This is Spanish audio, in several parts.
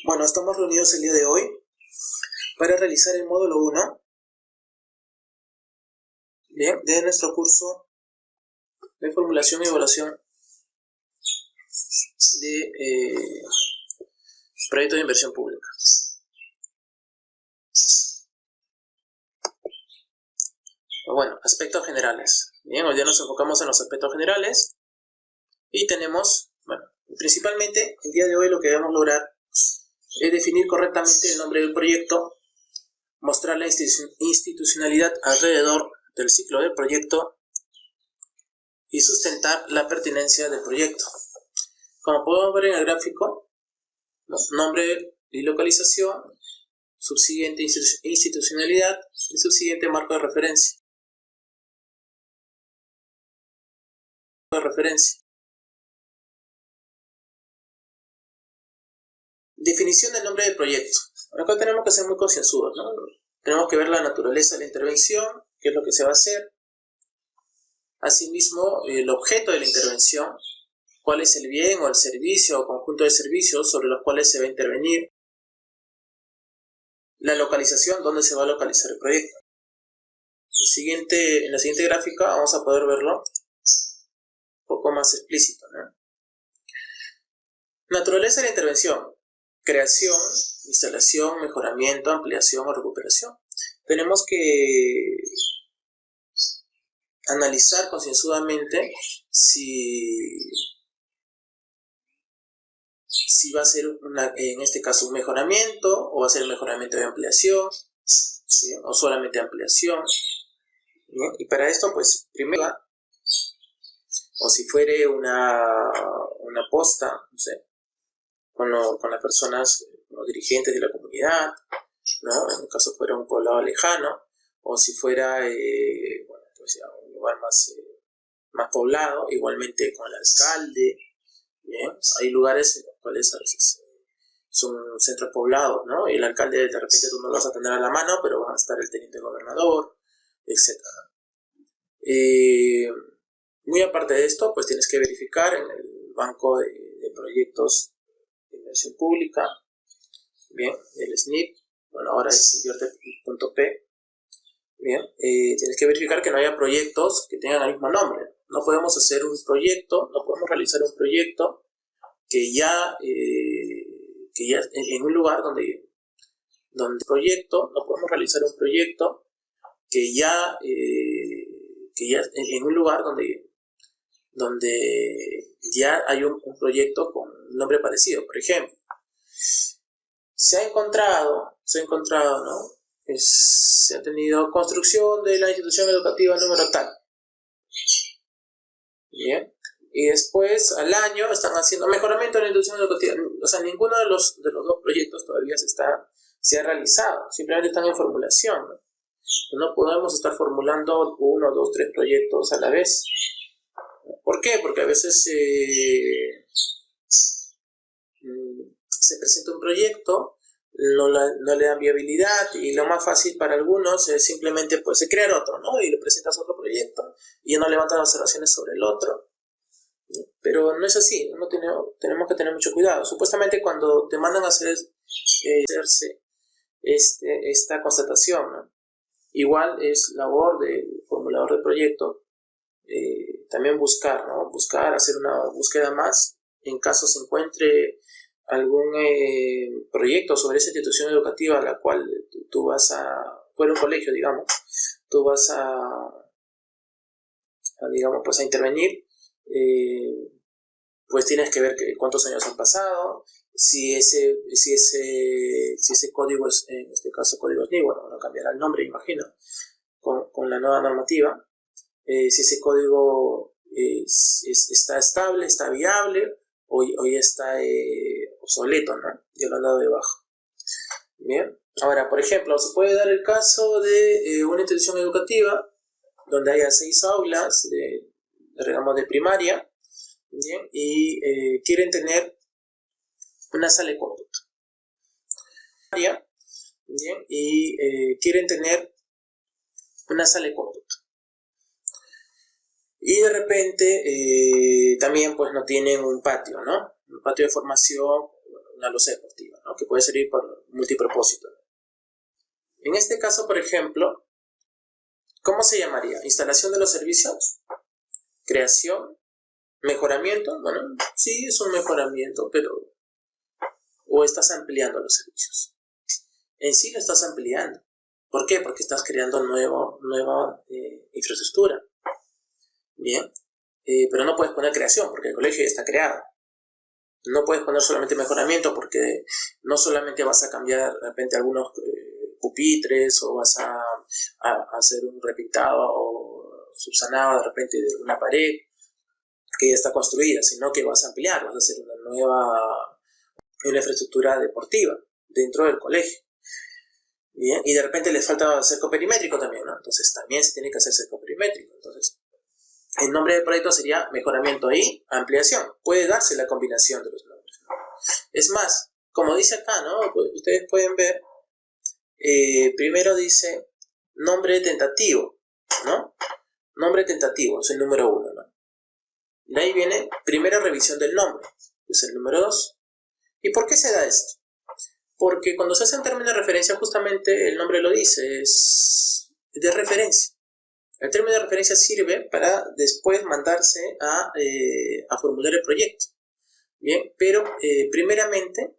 Bueno, estamos reunidos el día de hoy para realizar el módulo 1, bien, de nuestro curso de formulación y evaluación de proyectos de inversión pública. Bueno, aspectos generales. Bien, hoy día nos enfocamos en los aspectos generales y tenemos, bueno, principalmente el día de hoy lo que debemos lograr es definir correctamente el nombre del proyecto, mostrar la institucionalidad alrededor del ciclo del proyecto y sustentar la pertinencia del proyecto. Como podemos ver en el gráfico, nombre y localización, subsiguiente institucionalidad y subsiguiente marco de referencia. Definición del nombre del proyecto. Acá tenemos que ser muy concienzudos, ¿no? Tenemos que ver la naturaleza de la intervención, qué es lo que se va a hacer. Asimismo, el objeto de la intervención, cuál es el bien o el servicio o conjunto de servicios sobre los cuales se va a intervenir. La localización, dónde se va a localizar el proyecto. En la siguiente gráfica vamos a poder verlo un poco más explícito, ¿no? Naturaleza de la intervención. Creación, instalación, mejoramiento, ampliación o recuperación. Tenemos que analizar concienzudamente si va a ser en este caso un mejoramiento o va a ser un mejoramiento de ampliación, ¿sí? O solamente ampliación, ¿sí? Y para esto pues primero, o si fuere una posta, no sé, con las personas, los dirigentes de la comunidad, ¿no? En el caso fuera un poblado lejano, o si fuera pues ya un lugar más poblado, igualmente con el alcalde. Bien, hay lugares en los cuales a veces son centros poblados, ¿no? Y el alcalde de repente tú no lo vas a tener a la mano, pero va a estar el teniente gobernador, etc. Muy aparte de esto, pues tienes que verificar en el banco de proyectos de inversión pública, bien, el SNIP, bueno, ahora es invierte.p, bien, tienes que verificar que no haya proyectos que tengan el mismo nombre. No podemos hacer un proyecto, no podemos realizar un proyecto que ya en un lugar donde proyecto, no podemos realizar un proyecto que ya en un lugar donde ya hay un proyecto con un nombre parecido. Por ejemplo, se ha encontrado, ¿no? Se ha tenido construcción de la institución educativa número tal. Bien. Y después, al año, están haciendo mejoramiento de la institución educativa. O sea, ninguno de los dos proyectos todavía se ha realizado. Simplemente están en formulación, ¿no? No podemos estar formulando 1, 2, 3 proyectos a la vez. ¿Por qué? Porque a veces se presenta un proyecto, no le dan viabilidad, y lo más fácil para algunos es simplemente pues crear otro, ¿no? Y le presentas otro proyecto y ya no levantan observaciones sobre el otro. Pero no es así, ¿no? Tenemos que tener mucho cuidado. Supuestamente cuando te mandan a hacerse esta constatación, ¿no? Igual es labor del formulador de proyecto también buscar, ¿no? Hacer una búsqueda más en caso se encuentre algún proyecto sobre esa institución educativa a la cual tú vas fuera un colegio, digamos, tú vas digamos, pues a intervenir. Pues tienes que ver cuántos años han pasado, si ese código es, en este caso código SNI, bueno, no cambiará el nombre, imagino, con la nueva normativa, si ese código está estable, está viable, o ya está obsoleto, ¿no? Ya lo han dado de baja. Bien, ahora, por ejemplo, se puede dar el caso de una institución educativa donde haya 6 aulas digamos, de primaria, bien, y quieren tener una sala de cómputo. Bien, y quieren tener una sala de cómputo. Y de repente también pues no tienen un patio, ¿no? Un patio de formación, una losa deportiva, ¿no? Que puede servir por multipropósito. En este caso, por ejemplo, ¿cómo se llamaría? ¿Instalación de los servicios? ¿Creación? ¿Mejoramiento? Bueno, sí, es un mejoramiento, pero... ¿O estás ampliando los servicios? En sí lo estás ampliando. ¿Por qué? Porque estás creando nueva infraestructura. Bien. Pero no puedes poner creación porque el colegio ya está creado. No puedes poner solamente mejoramiento porque no solamente vas a cambiar de repente algunos pupitres o vas a hacer un repintado o subsanado de repente de una pared que ya está construida, sino que vas a ampliar, vas a hacer una infraestructura deportiva dentro del colegio. Bien, y de repente les falta cerco perimétrico también, ¿no? Entonces también se tiene que hacer cerco perimétrico. Entonces, el nombre del proyecto sería mejoramiento y ampliación. Puede darse la combinación de los nombres, ¿no? Es más, como dice acá, ¿no? Pues ustedes pueden ver, primero dice nombre tentativo, ¿no? Nombre tentativo es el número 1, ¿no? De ahí viene primera revisión del nombre, es el número 2. ¿Y por qué se da esto? Porque cuando se hace un término de referencia, justamente el nombre lo dice, es de referencia. El término de referencia sirve para después mandarse a formular el proyecto. Bien, pero primeramente,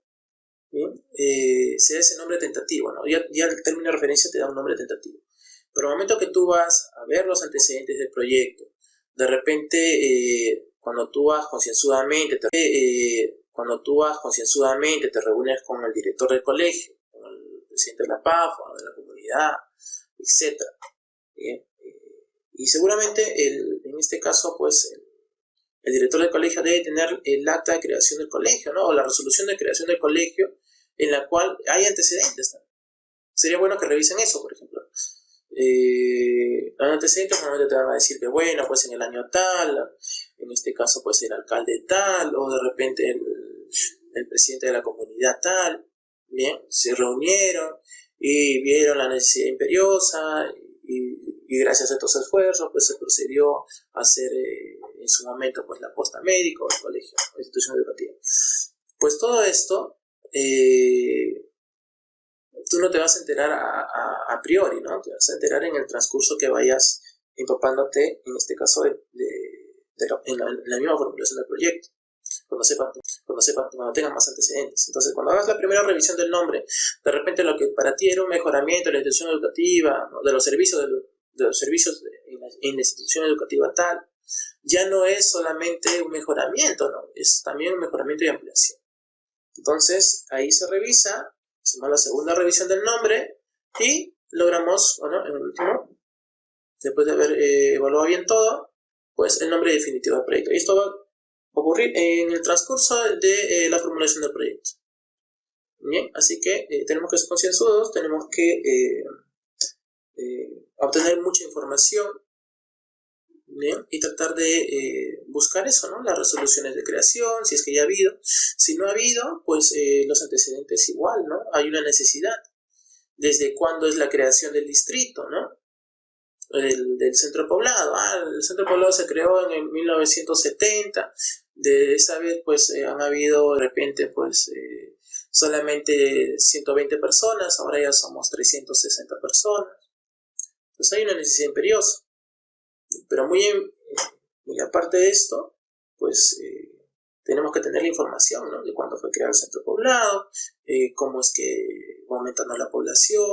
bien, se da ese nombre tentativo, ¿no? Ya el término de referencia te da un nombre tentativo. Pero al momento que tú vas a ver los antecedentes del proyecto, de repente, cuando tú vas concienzudamente, te reúnes con el director del colegio, con el presidente de la PAF, de la comunidad, etc. Bien. Y seguramente, en este caso, pues, el director del colegio debe tener el acta de creación del colegio, ¿no? O la resolución de creación del colegio, en la cual hay antecedentes también. Sería bueno que revisen eso, por ejemplo. Los antecedentes normalmente te van a decir que, bueno, pues en el año tal, en este caso, pues el alcalde tal, o de repente el presidente de la comunidad tal, bien, se reunieron y vieron la necesidad imperiosa y gracias a estos esfuerzos pues se procedió a hacer en su momento pues la posta médica del colegio, la institución educativa. Pues todo esto tú no te vas a enterar a priori, ¿no? Te vas a enterar en el transcurso que vayas empapándote, en este caso en la misma formulación del proyecto, cuando tengas más antecedentes. Entonces, cuando hagas la primera revisión del nombre, de repente lo que para ti era un mejoramiento de la institución educativa, ¿no? de los servicios en la institución educativa tal, ya no es solamente un mejoramiento, ¿no? Es también un mejoramiento y ampliación. Entonces, ahí se revisa, hacemos la segunda revisión del nombre y logramos, bueno, en el último, después de haber evaluado bien todo, pues el nombre definitivo del proyecto. Y esto va a ocurrir en el transcurso de la formulación del proyecto. Bien, así que tenemos que ser concienzudos, tenemos que obtener mucha información, bien, y tratar de buscar eso, ¿no? Las resoluciones de creación, si es que ya ha habido. Si no ha habido, pues los antecedentes igual, ¿no? Hay una necesidad. ¿Desde cuándo es la creación del distrito, ¿no? Del centro poblado. El centro poblado se creó en el 1970. De esa vez, pues, han habido de repente, pues, solamente 120 personas. Ahora ya somos 360 personas. Entonces hay una necesidad imperiosa. Pero muy aparte de esto, pues, tenemos que tener la información, ¿no? De cuándo fue creado el centro poblado, cómo es que va aumentando la población,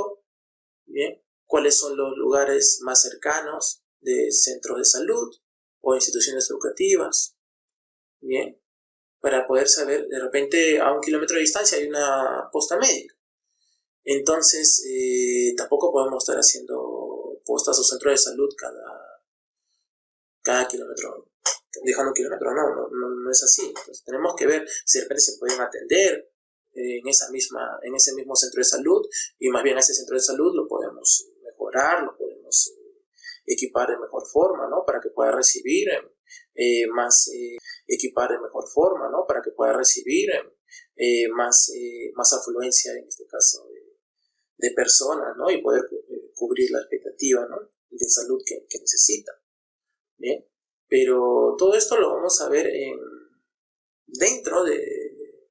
¿bien? Cuáles son los lugares más cercanos de centros de salud o instituciones educativas, ¿bien? Para poder saber, de repente a 1 kilómetro de distancia hay una posta médica. Entonces, tampoco podemos estar haciendo postas o centros de salud cada kilómetro, dejando 1 kilómetro, no es así. Entonces, tenemos que ver si de repente se pueden atender en ese mismo centro de salud, y más bien a ese centro de salud lo podemos mejorar, lo podemos equipar de mejor forma, ¿no? Para que pueda recibir equipar de mejor forma, ¿no? Para que pueda recibir más afluencia, en este caso, de personas, ¿no? Y poder cubrir la expectativa, ¿no? de salud que necesita. Bien, pero todo esto lo vamos a ver dentro de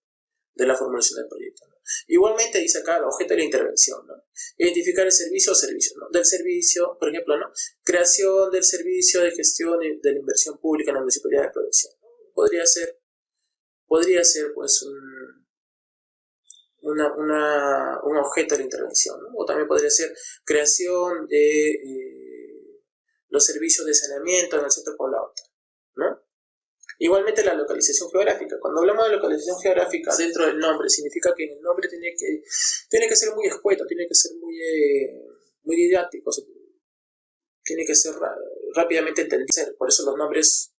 de la formulación del proyecto, ¿no? Igualmente dice acá el objeto de la intervención, ¿no? Identificar el servicio o servicios, ¿no? Del servicio, por ejemplo, ¿no? Creación del servicio de gestión de la inversión pública en la Municipalidad de Provincia, ¿no? Podría ser pues un objeto de la intervención, ¿no? O también podría ser creación de los servicios de saneamiento en el centro poblado, ¿no? Igualmente la localización geográfica. Cuando hablamos de localización geográfica dentro del nombre, significa que el nombre tiene que ser muy escueto, tiene que ser muy didáctico, o sea, tiene que ser rápidamente entendido. Por eso los nombres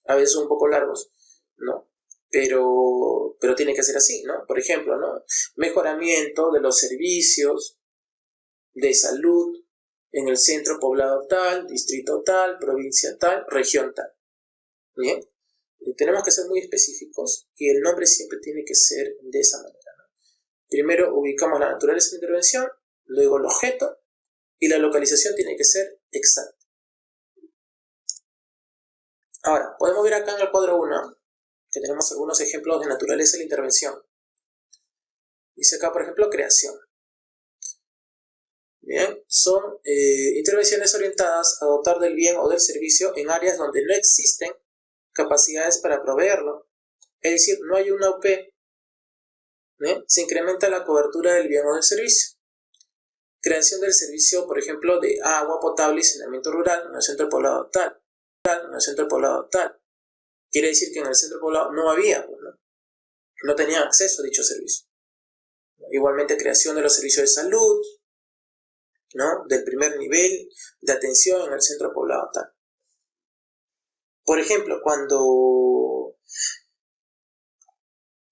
a veces son un poco largos, ¿no? Pero tiene que ser así, ¿no? Por ejemplo, ¿no? Mejoramiento de los servicios de salud en el centro poblado tal, distrito tal, provincia tal, región tal. ¿Bien? Tenemos que ser muy específicos y el nombre siempre tiene que ser de esa manera, ¿no? Primero ubicamos la naturaleza de la intervención, luego el objeto y la localización tiene que ser exacta. Ahora, podemos ver acá en el cuadro 1 que tenemos algunos ejemplos de naturaleza de la intervención. Dice acá, por ejemplo, creación. Bien, son intervenciones orientadas a dotar del bien o del servicio en áreas donde no existen capacidades para proveerlo. Es decir, no hay una OP. ¿Bien? Se incrementa la cobertura del bien o del servicio. Creación del servicio, por ejemplo, de agua potable y saneamiento rural en el centro poblado tal. En el centro poblado tal. Quiere decir que en el centro poblado no había, pues, ¿no? No tenían acceso a dicho servicio. Igualmente creación de los servicios de salud, ¿no? Del primer nivel de atención en el centro poblado tal. Por ejemplo, cuando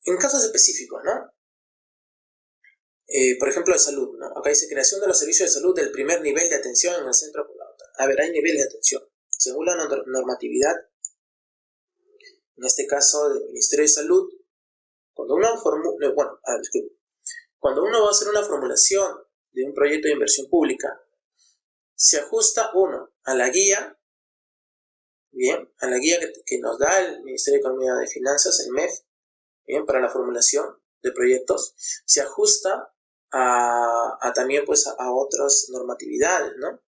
en casos específicos, ¿no? Por ejemplo, de salud, ¿no? Acá dice creación de los servicios de salud del primer nivel de atención en el centro poblado tal. A ver, hay niveles de atención. Según la normatividad, en este caso del Ministerio de Salud, cuando uno va a hacer una formulación de un proyecto de inversión pública, se ajusta uno a la guía, bien, a la guía que nos da el Ministerio de Economía y Finanzas, el MEF, bien, para la formulación de proyectos, se ajusta a también pues a otras normatividades, ¿no?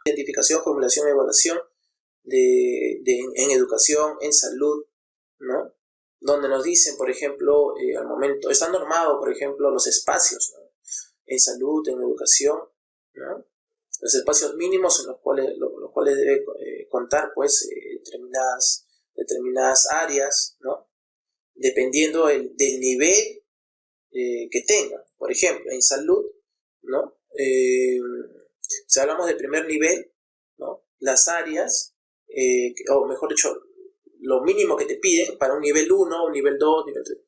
Identificación, formulación y evaluación en educación, en salud, ¿no? Donde nos dicen, por ejemplo, al momento, está normado, por ejemplo, los espacios, ¿no? En salud, en educación, ¿no? Los espacios mínimos en los cuales debe contar, pues, determinadas áreas, ¿no? Dependiendo del nivel que tenga. Por ejemplo, en salud, ¿no? Si hablamos de primer nivel, ¿no? Las áreas, o mejor dicho, lo mínimo que te piden para un nivel 1, un nivel 2, nivel 3,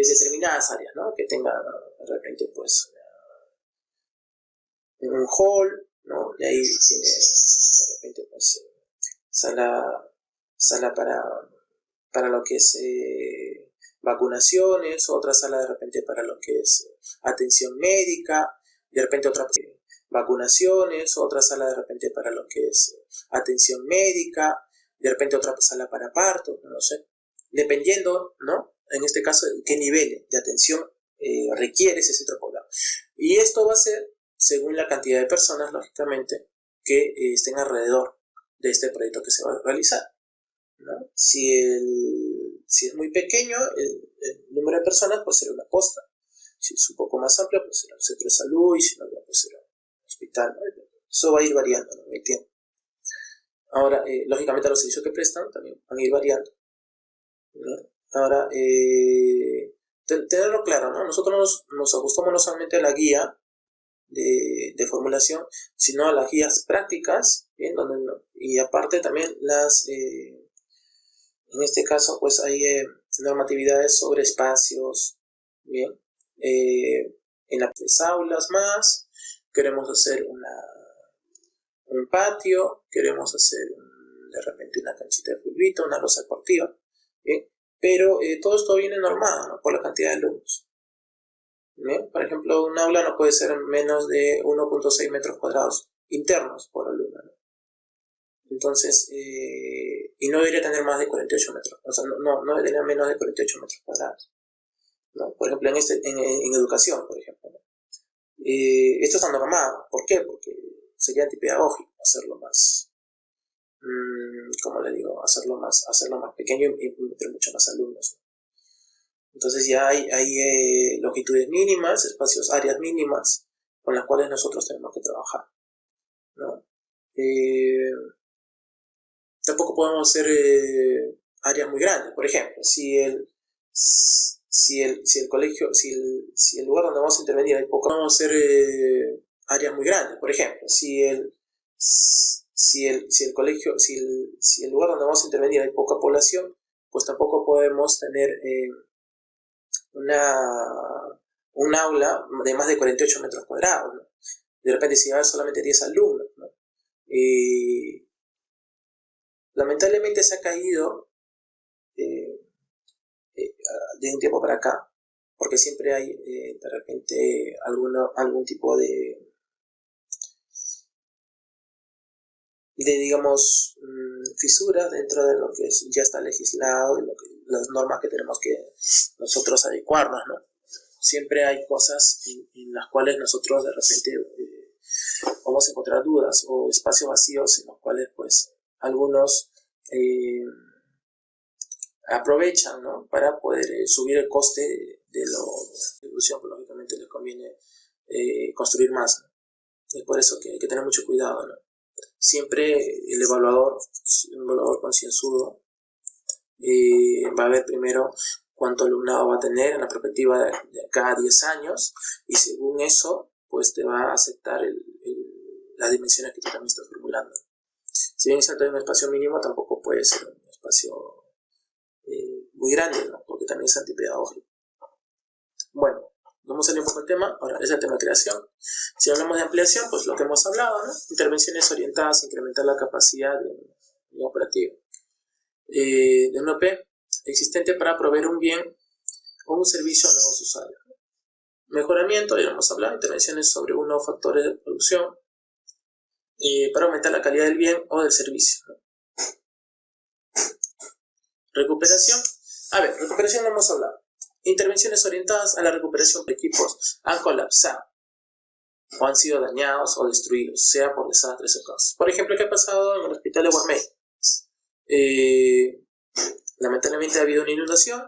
determinadas áreas, ¿no? Que tenga de repente pues un hall, ¿no? Y ahí tiene de repente pues sala para lo que es vacunaciones, otra sala de repente para lo que es atención médica, de repente otra vacunaciones, otra sala de repente para lo que es atención médica, de repente otra sala para parto, no sé, dependiendo, ¿no? En este caso, qué nivel de atención requiere ese centro poblado. Y esto va a ser según la cantidad de personas, lógicamente, que estén alrededor de este proyecto que se va a realizar, ¿no? Si es muy pequeño el número de personas, pues será una posta. Si es un poco más amplio, pues será un centro de salud, y si no, pues será un hospital, ¿no? Eso va a ir variando, ¿no? En el tiempo. Ahora, lógicamente los servicios que prestan también van a ir variando, ¿no? Ahora, tenerlo claro, ¿no? Nosotros nos ajustamos no solamente a la guía de formulación, sino a las guías prácticas, ¿bien? Y aparte también en este caso, pues hay normatividades sobre espacios, ¿bien? En las aulas más, queremos hacer un patio, queremos hacer de repente una canchita de fulbito, una losa deportiva, ¿bien? Pero todo esto viene normado, ¿no? Por la cantidad de alumnos. ¿Bien? Por ejemplo, un aula no puede ser menos de 1.6 metros cuadrados internos por alumno, ¿no? Entonces, y no debería tener más de 48 metros, o sea, no debería tener menos de 48 metros cuadrados. ¿no? Por ejemplo, en educación, por ejemplo, ¿no? Esto está normado. ¿Por qué? Porque sería antipedagógico hacerlo más, ¿cómo le digo? Hacerlo más pequeño y meter muchos más alumnos, ¿no? Entonces ya hay longitudes mínimas, áreas mínimas con las cuales nosotros tenemos que trabajar, ¿no? Tampoco podemos hacer áreas muy grandes. Por ejemplo, si el colegio, si el lugar donde vamos a intervenir hay poco, vamos a hacer áreas muy grandes. Por ejemplo, si el lugar donde vamos a intervenir hay poca población, pues tampoco podemos tener un aula de más de 48 metros cuadrados, ¿no? De repente si va a haber solamente 10 alumnos, ¿no? Lamentablemente se ha caído de un tiempo para acá, porque siempre hay de repente algún tipo de digamos fisuras dentro de lo que ya está legislado y las normas que tenemos que nosotros adecuarnos, ¿no? Siempre hay cosas en las cuales nosotros de repente vamos a encontrar dudas o espacios vacíos en los cuales pues algunos aprovechan, ¿no? Para poder subir el coste de la distribución, pues lógicamente les conviene construir más, ¿no? Es por eso que hay que tener mucho cuidado, ¿no? Siempre el evaluador, un evaluador concienzudo, va a ver primero cuánto alumnado va a tener en la perspectiva de cada 10 años y según eso pues te va a aceptar las dimensiones que tú también estás formulando. Si bien es cierto, un espacio mínimo tampoco puede ser un espacio muy grande, ¿no? Porque también es antipedagógico. Bueno, vamos a salir un poco del tema. Ahora es el tema de creación. Si hablamos de ampliación, pues lo que hemos hablado, ¿no? Intervenciones orientadas a incrementar la capacidad de operativo de un OP existente para proveer un bien o un servicio a nuevos usuarios. Mejoramiento, ya hemos hablado, intervenciones sobre unos nuevos factores de producción para aumentar la calidad del bien o del servicio, ¿no? Recuperación. Recuperación no hemos hablado. Intervenciones orientadas a la recuperación de equipos han colapsado o han sido dañados o destruidos, sea por desastres o causas. Por ejemplo, ¿qué ha pasado en el hospital de Guarmey? Lamentablemente ha habido una inundación,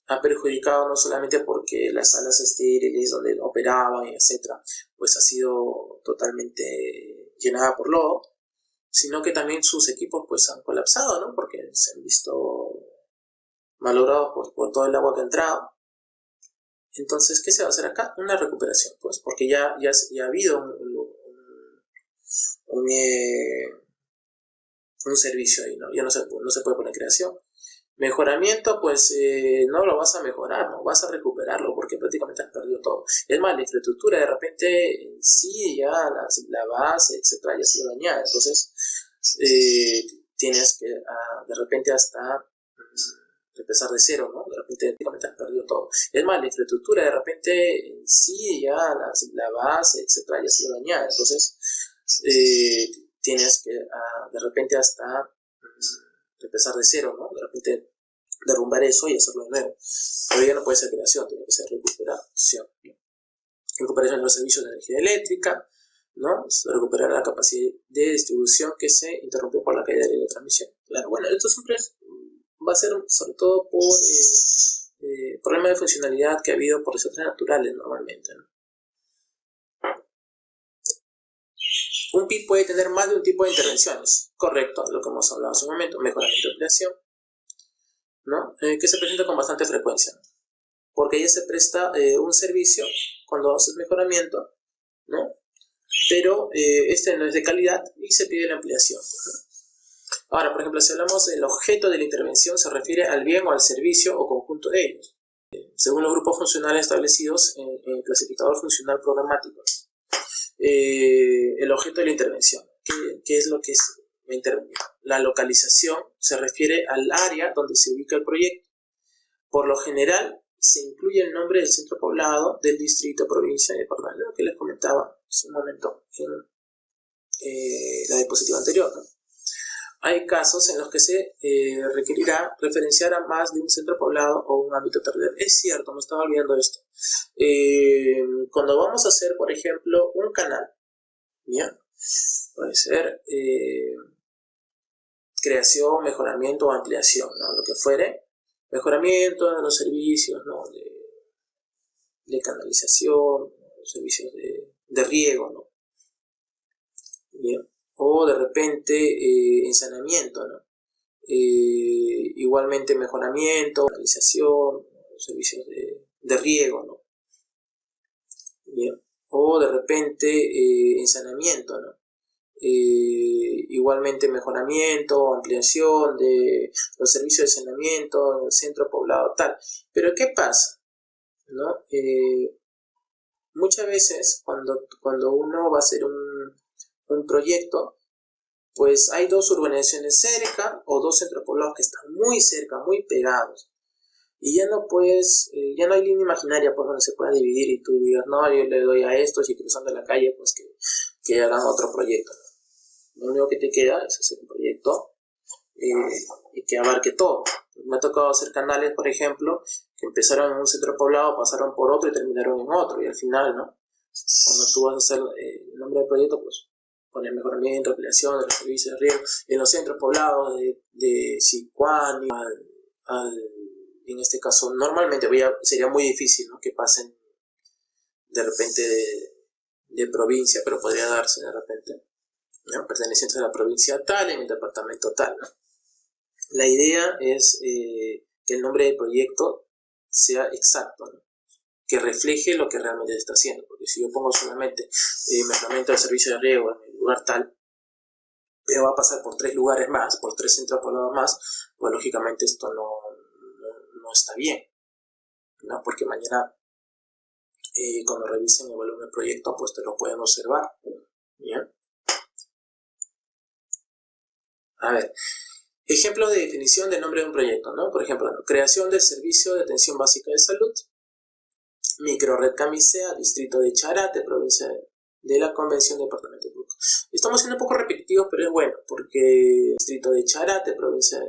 ha perjudicado no solamente porque las salas estériles donde operaban, etcétera, pues ha sido totalmente llenada por lodo, sino que también sus equipos pues han colapsado, ¿no? Porque se han visto malogrados por todo el agua que ha entrado. Entonces, ¿qué se va a hacer acá? Una recuperación, pues, porque ya ha habido un servicio ahí, ¿no? Ya no se puede poner creación. Mejoramiento, pues no lo vas a mejorar, no vas a recuperarlo porque prácticamente has perdido todo. Es más, la infraestructura de repente sí, ya la base, etcétera, ya ha sido dañada. Entonces, tienes que de repente hasta empezar de cero, ¿no? De repente prácticamente has perdido todo. Es más, la infraestructura de repente sí, ya la base, etcétera, ya ha sido dañada. Entonces, tienes que de repente hasta empezar de cero, ¿no? De repente derrumbar eso y hacerlo de nuevo. Pero ya no puede ser creación, tiene que ser recuperación, ¿no? Recuperación de los servicios de energía eléctrica, ¿no? Recuperar la capacidad de distribución que se interrumpió por la caída de la transmisión. Claro, bueno, esto siempre va a ser sobre todo por problemas de funcionalidad que ha habido por desastres naturales normalmente, ¿no? Un PIB puede tener más de un tipo de intervenciones, correcto, lo que hemos hablado hace un momento, mejoramiento de ampliación, ¿no? Que se presenta con bastante frecuencia, ¿no? Porque ya se presta un servicio cuando haces mejoramiento, ¿no? Pero este no es de calidad y se pide la ampliación, ¿no? Ahora, por ejemplo, si hablamos del objeto de la intervención, se refiere al bien o al servicio o conjunto de ellos, según los grupos funcionales establecidos en el clasificador funcional programático. El objeto de la intervención, ¿qué es lo que va a intervenir? La localización se refiere al área donde se ubica el proyecto. Por lo general, se incluye el nombre del centro poblado, del distrito, provincia y departamento, lo que les comentaba hace un momento en la diapositiva anterior, ¿no? hay casos en los que se requerirá referenciar a más de un centro poblado o un ámbito territorial. Es cierto, me estaba olvidando de esto. Cuando vamos a hacer, por ejemplo, un canal, ¿ya? Puede ser creación, mejoramiento o ampliación, ¿no? Lo que fuere, mejoramiento de los servicios, ¿no? de canalización, servicios de riego, ¿no? Bien. O de repente ensanamiento, ¿no? Igualmente mejoramiento, canalización, servicios de riego, ¿no? Bien. O de repente ensanamiento, ¿no? Igualmente mejoramiento, ampliación de los servicios de saneamiento en el centro poblado, tal. Pero ¿qué pasa? ¿No? Muchas veces cuando uno va a hacer un proyecto, pues hay dos urbanizaciones cerca o dos centros poblados que están muy cerca, muy pegados. Y ya no puedes, ya no hay línea imaginaria pues, donde se pueda dividir y tú digas, no, yo le doy a estos y cruzando la calle, pues que hagan otro proyecto. Lo único que te queda es hacer un proyecto y que abarque todo. Me ha tocado hacer canales, por ejemplo, que empezaron en un centro poblado, pasaron por otro y terminaron en otro. Y al final, ¿no? Cuando tú vas a hacer el nombre del proyecto, pues poner mejoramiento, ampliación de los servicios de riego en los centros poblados de Sicuani en este caso, normalmente sería muy difícil, ¿no? Que pasen de repente de provincia, pero podría darse de repente, ¿no? Pertenecientes a la provincia tal, en el departamento tal, ¿no? La idea es que el nombre del proyecto sea exacto, ¿no? Que refleje lo que realmente se está haciendo, porque si yo pongo solamente mejoramiento del servicio de riego en el lugar tal, pero va a pasar por 3 lugares más, por 3 centros poblados más, pues lógicamente esto no está bien, ¿no? Porque mañana cuando revisen y evalúen el proyecto, pues te lo pueden observar. ¿Bien? A ver, ejemplo de definición del nombre de un proyecto, ¿no? Por ejemplo, creación del servicio de atención básica de salud, Microred Camisea, distrito de Charate, provincia de la Convención, departamento de Cusco. Estamos siendo un poco repetitivos, pero es bueno, porque distrito de Charate, provincia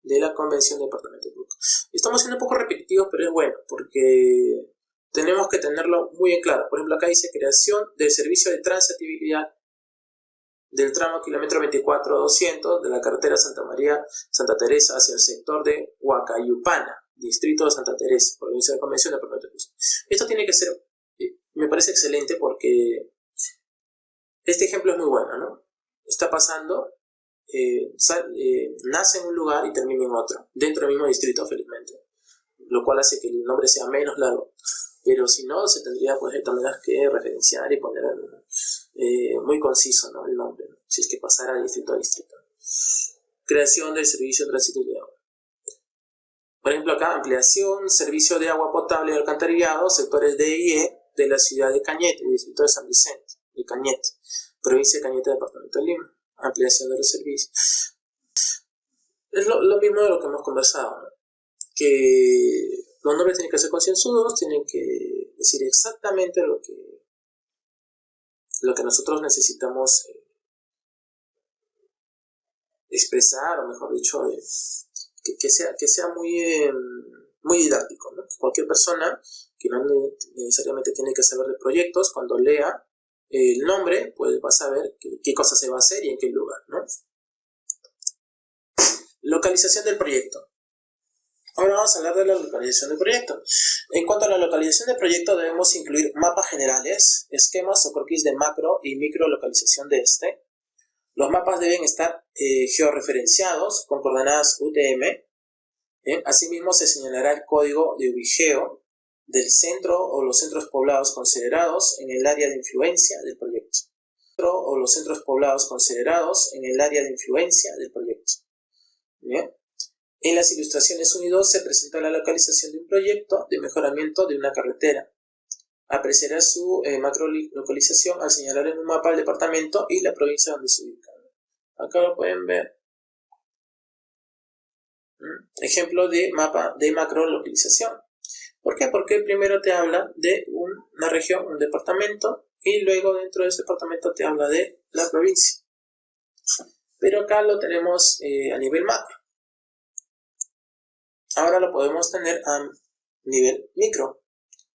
de la Convención, departamento de Cusco. Estamos siendo un poco repetitivos, pero es bueno, porque tenemos que tenerlo muy en claro. Por ejemplo, acá dice creación del servicio de transitibilidad del tramo kilómetro 24-200 de la carretera Santa Teresa hacia el sector de Huacayupana, distrito de Santa Teresa, provincia de Convención, departamento de Cusco. Esto tiene que ser, me parece excelente porque este ejemplo es muy bueno, ¿no? Está pasando, nace en un lugar y termina en otro, dentro del mismo distrito, felizmente, lo cual hace que el nombre sea menos largo. Pero si no, se tendría pues de todas maneras que referenciar y poner muy conciso, ¿no? El nombre, ¿no? Si es que pasara de distrito a distrito. Creación del servicio de transitibilidad. Por ejemplo, acá ampliación, servicio de agua potable y alcantarillado, sectores D y E de la ciudad de Cañete, distrito de San Vicente, de Cañete, provincia de Cañete, departamento de Lima. Ampliación de los servicios. Es lo mismo de lo que hemos conversado, ¿no? Que los nombres tienen que ser concienzudos, tienen que decir exactamente lo que nosotros necesitamos expresar, o mejor dicho, que sea muy didáctico, ¿no? Cualquier persona que no necesariamente tiene que saber de proyectos, cuando lea el nombre, pues va a saber qué cosa se va a hacer y en qué lugar, ¿no? Localización del proyecto. Ahora vamos a hablar de la localización del proyecto. En cuanto a la localización del proyecto, debemos incluir mapas generales, esquemas o croquis de macro y micro localización de este. Los mapas deben estar georreferenciados con coordenadas UTM. Asimismo, se señalará el código de ubigeo del centro o los centros poblados considerados en el área de influencia del proyecto. O los centros poblados considerados en el área de influencia del proyecto. ¿Bien? En las ilustraciones 1 y 2 se presenta la localización de un proyecto de mejoramiento de una carretera. Apreciará su macrolocalización al señalar en un mapa el departamento y la provincia donde se ubica. Acá lo pueden ver. Ejemplo de mapa de macrolocalización. ¿Por qué? Porque primero te habla de una región, un departamento, y luego dentro de ese departamento te habla de la provincia. pero acá lo tenemos a nivel macro. Ahora lo podemos tener a nivel micro.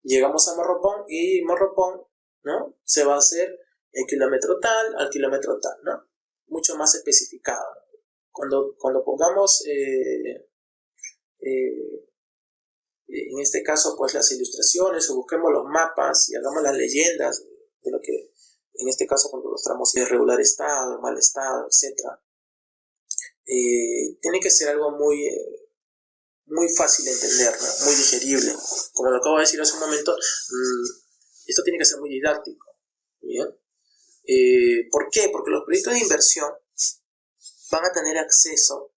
Llegamos a Morropón y Morropón, ¿no?, se va a hacer el kilómetro tal al kilómetro tal, ¿no? Mucho más especificado, ¿no? Cuando pongamos en este caso pues las ilustraciones o busquemos los mapas y hagamos las leyendas de lo que en este caso cuando mostramos irregular estado, mal estado, etc. Tiene que ser algo muy fácil de entender, ¿no?, muy digerible. Como lo acabo de decir hace un momento, esto tiene que ser muy didáctico. ¿Bien? ¿Por qué? Porque los proyectos de inversión van a tener acceso,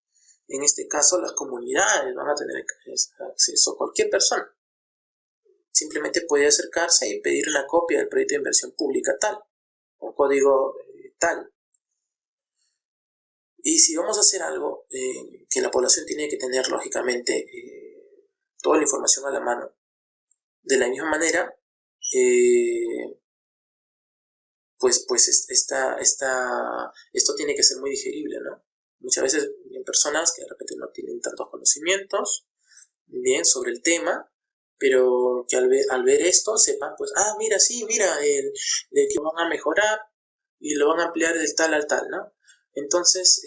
en este caso las comunidades van a tener acceso, cualquier persona. Simplemente puede acercarse y pedir una copia del proyecto de inversión pública tal, un código tal. Y si vamos a hacer algo que la población tiene que tener, lógicamente, toda la información a la mano, de la misma manera, esto tiene que ser muy digerible, ¿no? Muchas veces hay personas que de repente no tienen tantos conocimientos, bien, sobre el tema, pero que al ver esto sepan, pues, mira, sí, mira, que lo van a mejorar y lo van a ampliar del tal al tal, ¿no? Entonces,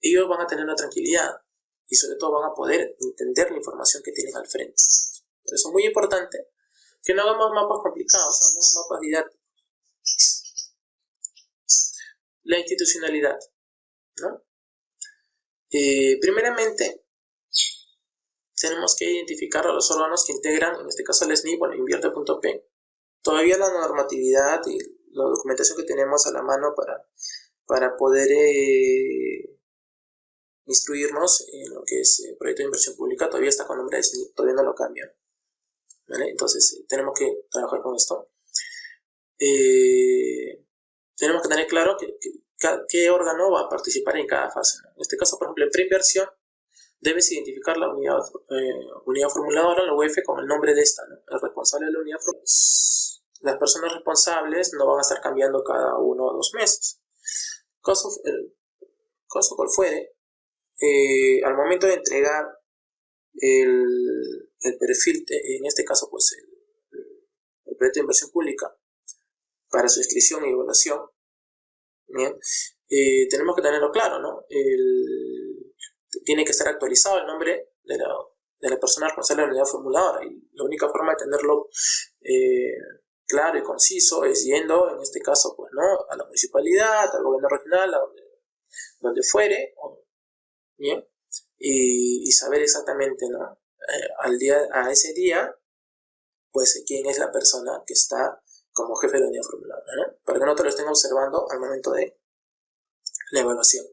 ellos van a tener una tranquilidad y sobre todo van a poder entender la información que tienen al frente. Por eso es muy importante que no hagamos mapas complicados, hagamos mapas didácticos. La institucionalidad, ¿no? Primeramente, tenemos que identificar a los órganos que integran, en este caso el SNI, bueno, Invierte.p. Todavía la normatividad y la documentación que tenemos a la mano para poder instruirnos en lo que es proyecto de inversión pública todavía está con nombre de SNI, todavía no lo cambian, ¿vale? Entonces tenemos que trabajar con esto. Tenemos que tener claro qué órgano va a participar en cada fase, ¿no? En este caso, por ejemplo, en preinversión debes identificar la unidad formuladora, la UF, con el nombre de esta, ¿no? El responsable de la unidad formuladora. Las personas responsables no van a estar cambiando cada 1 o 2 meses. El caso cual fuere, al momento de entregar el perfil, en este caso pues el proyecto de inversión pública para su inscripción y evaluación, ¿bien? Tenemos que tenerlo claro, ¿no? Tiene que estar actualizado el nombre de la persona responsable de la unidad formuladora, y la única forma de tenerlo claro y conciso es yendo, en este caso, pues, ¿no?, a la municipalidad, al gobierno regional, a donde fuere, ¿bien? Y saber exactamente, ¿no?, a ese día, pues, quién es la persona que está como jefe de la unidad formuladora, ¿no?, para que no te lo estén observando al momento de la evaluación.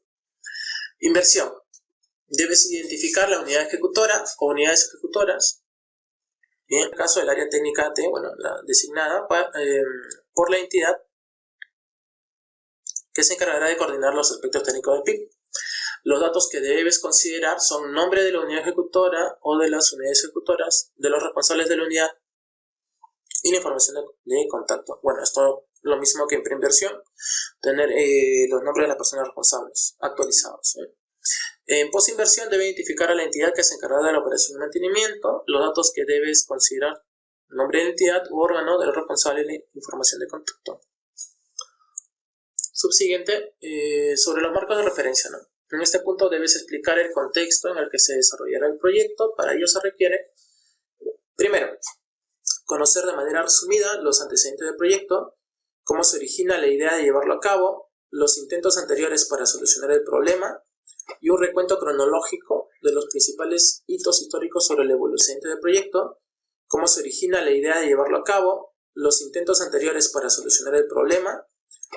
Inversión. Debes identificar la unidad ejecutora o unidades ejecutoras. Bien, en el caso del área técnica la designada por la entidad que se encargará de coordinar los aspectos técnicos del PIB. Los datos que debes considerar son nombre de la unidad ejecutora o de las unidades ejecutoras, de los responsables de la unidad y la información de contacto. Bueno, esto es lo mismo que en preinversión, tener los nombres de las personas responsables actualizados. En postinversión debe identificar a la entidad que se encargará de la operación de mantenimiento, los datos que debes considerar, nombre de la entidad u órgano del responsable de información de contacto. Subsiguiente, sobre los marcos de referencia, ¿no? En este punto debes explicar el contexto en el que se desarrollará el proyecto. Para ello se requiere, primero, conocer de manera resumida los antecedentes del proyecto, cómo se origina la idea de llevarlo a cabo, los intentos anteriores para solucionar el problema, y un recuento cronológico de los principales hitos históricos sobre la evolución del proyecto, cómo se origina la idea de llevarlo a cabo, los intentos anteriores para solucionar el problema,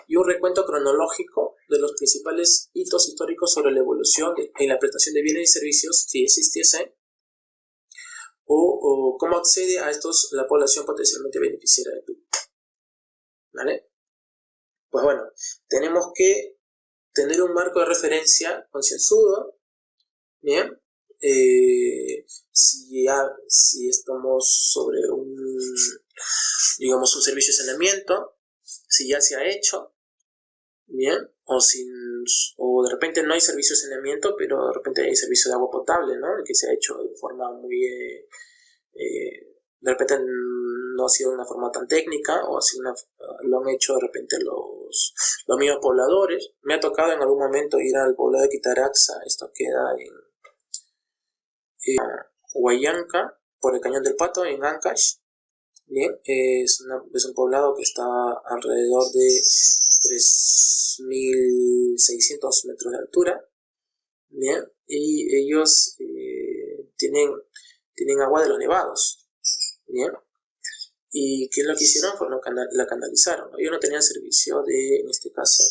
y un recuento cronológico de los principales hitos históricos sobre la evolución en la prestación de bienes y servicios, si existiese, o cómo accede a estos la población potencialmente beneficiaria del PIB. ¿Vale? Pues bueno, tenemos que tener un marco de referencia concienzudo, ¿bien? Si estamos sobre un servicio de saneamiento, si ya se ha hecho, bien, o de repente no hay servicio de saneamiento, pero de repente hay servicio de agua potable, ¿no? Que se ha hecho de forma muy, de repente no ha sido de una forma tan técnica, o así lo han hecho de repente los mismos pobladores. Me ha tocado en algún momento ir al poblado de Quitaraxa, esto queda en Huallanca, por el Cañón del Pato, en Ancash. Bien, es un poblado que está alrededor de 3.600 metros de altura. Bien, y ellos tienen agua de los nevados. Bien, y ¿qué es lo que hicieron? Pues la canalizaron, ¿no? Ellos no tenían servicio en este caso,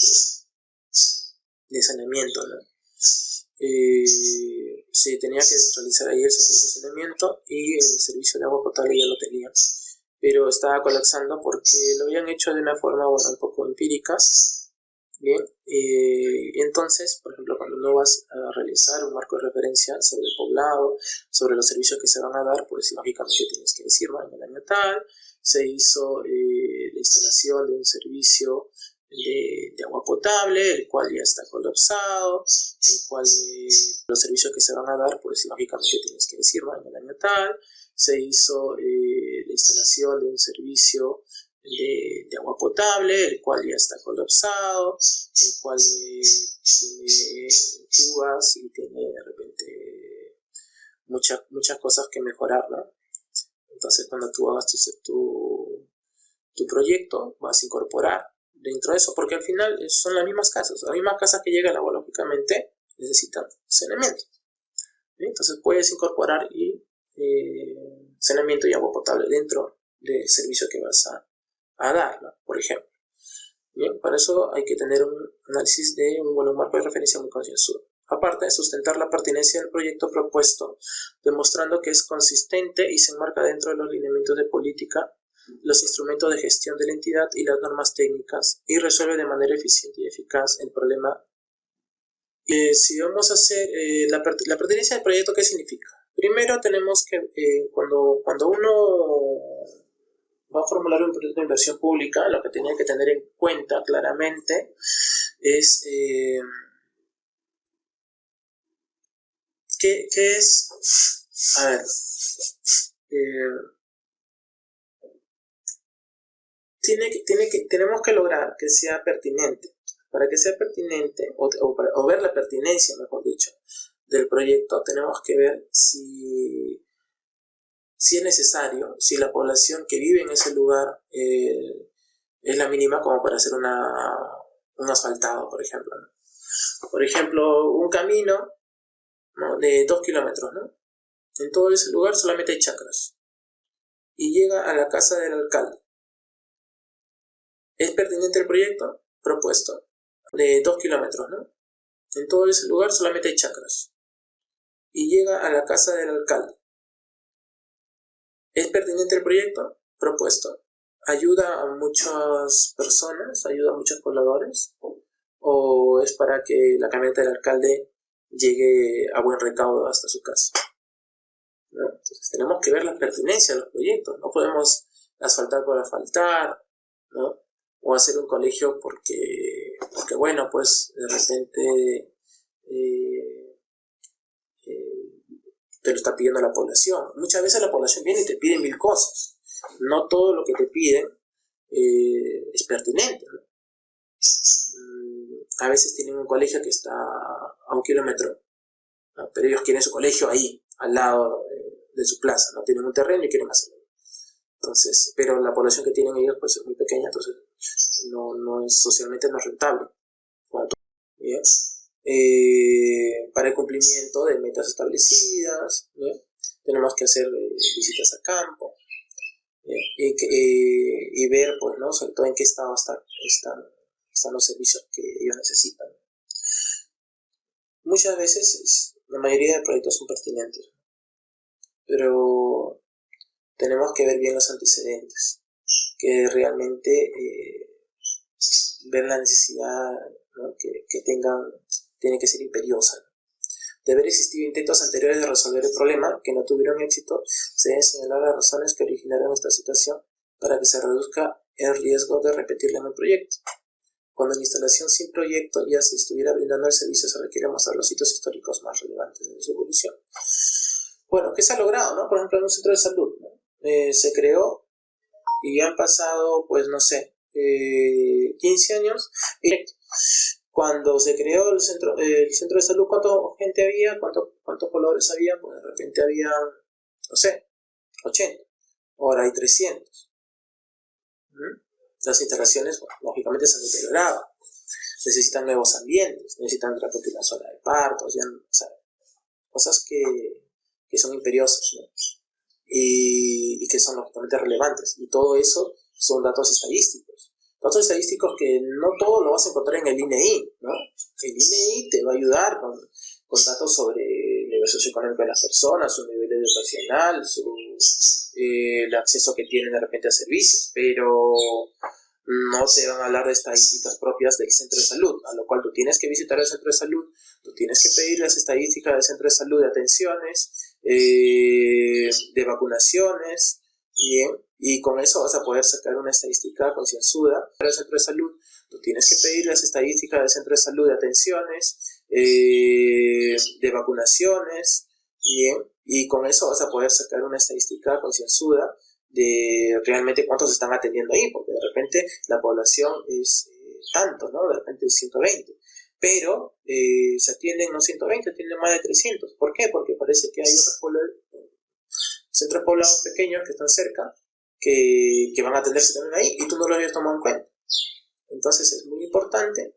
de saneamiento, ¿no? Se tenía que realizar ahí el servicio de saneamiento, y el servicio de agua potable ya lo tenían, pero estaba colapsando porque lo habían hecho de una forma, bueno, un poco empírica. Bien, entonces, por ejemplo, cuando no vas a realizar un marco de referencia sobre el poblado, sobre los servicios que se van a dar, pues lógicamente tienes que decir, ¿no? En el año tal se hizo la instalación de un servicio de agua potable, el cual ya está colapsado, el cual los servicios que se van a dar, pues lógicamente tienes que decir, ¿no? En el año tal se hizo la instalación de un servicio de agua potable, el cual ya está colapsado, el cual tiene fugas y tiene de repente muchas cosas que mejorar, ¿no? Entonces, cuando tú hagas tu proyecto, vas a incorporar dentro de eso, porque al final son las mismas casas que llega el agua, lógicamente necesitan saneamiento. Entonces puedes incorporar saneamiento y agua potable dentro del servicio que vas a dar, ¿no? Por ejemplo. Bien, para eso hay que tener un análisis de un buen marco de referencia muy concienzudo. Aparte, sustentar la pertinencia del proyecto propuesto, demostrando que es consistente y se enmarca dentro de los lineamientos de política, los instrumentos de gestión de la entidad y las normas técnicas, y resuelve de manera eficiente y eficaz el problema. Si vamos a hacer la pertinencia del proyecto, ¿qué significa? Primero tenemos que, cuando uno va a formular un proyecto de inversión pública, lo que tenía que tener en cuenta claramente es qué es, a ver, tenemos que lograr que sea pertinente. Para que sea pertinente, o ver la pertinencia, mejor dicho, del proyecto, tenemos que ver si es necesario, si la población que vive en ese lugar es la mínima como para hacer un asfaltado, por ejemplo, ¿no? Por ejemplo, un camino, ¿no? De 2 kilómetros, ¿no? En todo ese lugar solamente hay chacras. Y llega a la casa del alcalde. ¿Es pertinente el proyecto propuesto? De 2 kilómetros, ¿no? En todo ese lugar solamente hay chacras. Y llega a la casa del alcalde. ¿Es pertinente el proyecto propuesto? ¿Ayuda a muchas personas? ¿Ayuda a muchos pobladores? ¿O es para que la camioneta del alcalde llegue a buen recaudo hasta su casa? ¿No? Entonces tenemos que ver la pertinencia de los proyectos. No podemos asfaltar por asfaltar, ¿no? O hacer un colegio porque bueno, pues de repente te lo está pidiendo la población. Muchas veces la población viene y te pide 1000 cosas. No todo lo que te piden es pertinente, ¿no? A veces tienen un colegio que está a 1 kilómetro, ¿no? Pero ellos quieren su colegio ahí, al lado de su plaza, no tienen un terreno y quieren hacerlo. Entonces, pero la población que tienen ellos pues es muy pequeña, entonces no es socialmente no es rentable. ¿Bien? Para el cumplimiento de metas establecidas, ¿bien? Tenemos que hacer visitas a campo, y ver, pues, ¿no? Sobre todo en qué estado están los servicios que ellos necesitan. Muchas veces la mayoría de proyectos son pertinentes, pero tenemos que ver bien los antecedentes, que realmente ver la necesidad, ¿no? que tiene que ser imperiosa. De haber existido intentos anteriores de resolver el problema que no tuvieron éxito, se deben señalar las razones que originaron esta situación para que se reduzca el riesgo de repetirla en el proyecto. Cuando en instalación sin proyecto ya se estuviera brindando el servicio, se requiere mostrar los sitios históricos más relevantes de su evolución. Bueno, ¿qué se ha logrado, no? Por ejemplo, en un centro de salud, ¿no? Se creó y han pasado, pues no sé, 15 años. Y cuando se creó el centro de salud, ¿cuánta gente había? ¿Cuántos pobladores había? Pues de repente había, no sé, 80. Ahora hay 300. Las instalaciones, bueno, lógicamente se han deteriorado. Necesitan nuevos ambientes, necesitan de repente una zona de partos, ya, o sea, cosas que son imperiosas, ¿no? Y que son lógicamente relevantes. Y todo eso son datos estadísticos. Datos estadísticos que no todo lo vas a encontrar en el INEI, ¿no? El INEI te va a ayudar con datos sobre el nivel socioeconómico de las personas, su nivel educacional, el acceso que tienen de repente a servicios, pero no te van a hablar de estadísticas propias del centro de salud, a lo cual tú tienes que visitar el centro de salud, tú tienes que pedir las estadísticas del centro de salud de atenciones, de vacunaciones, bien, y con eso vas a poder sacar una estadística concienzuda para el centro de salud. Tú tienes que pedir las estadísticas del centro de salud de atenciones, de vacunaciones, bien, y con eso vas a poder sacar una estadística concienzuda de realmente cuántos están atendiendo ahí, porque de repente la población es tanto, ¿no? De repente es 120, pero se atienden no 120, atienden más de 300. ¿Por qué? Porque parece que hay otros centros poblados pequeños que están cerca que van a atenderse también ahí y tú no lo habías tomado en cuenta. Entonces es muy importante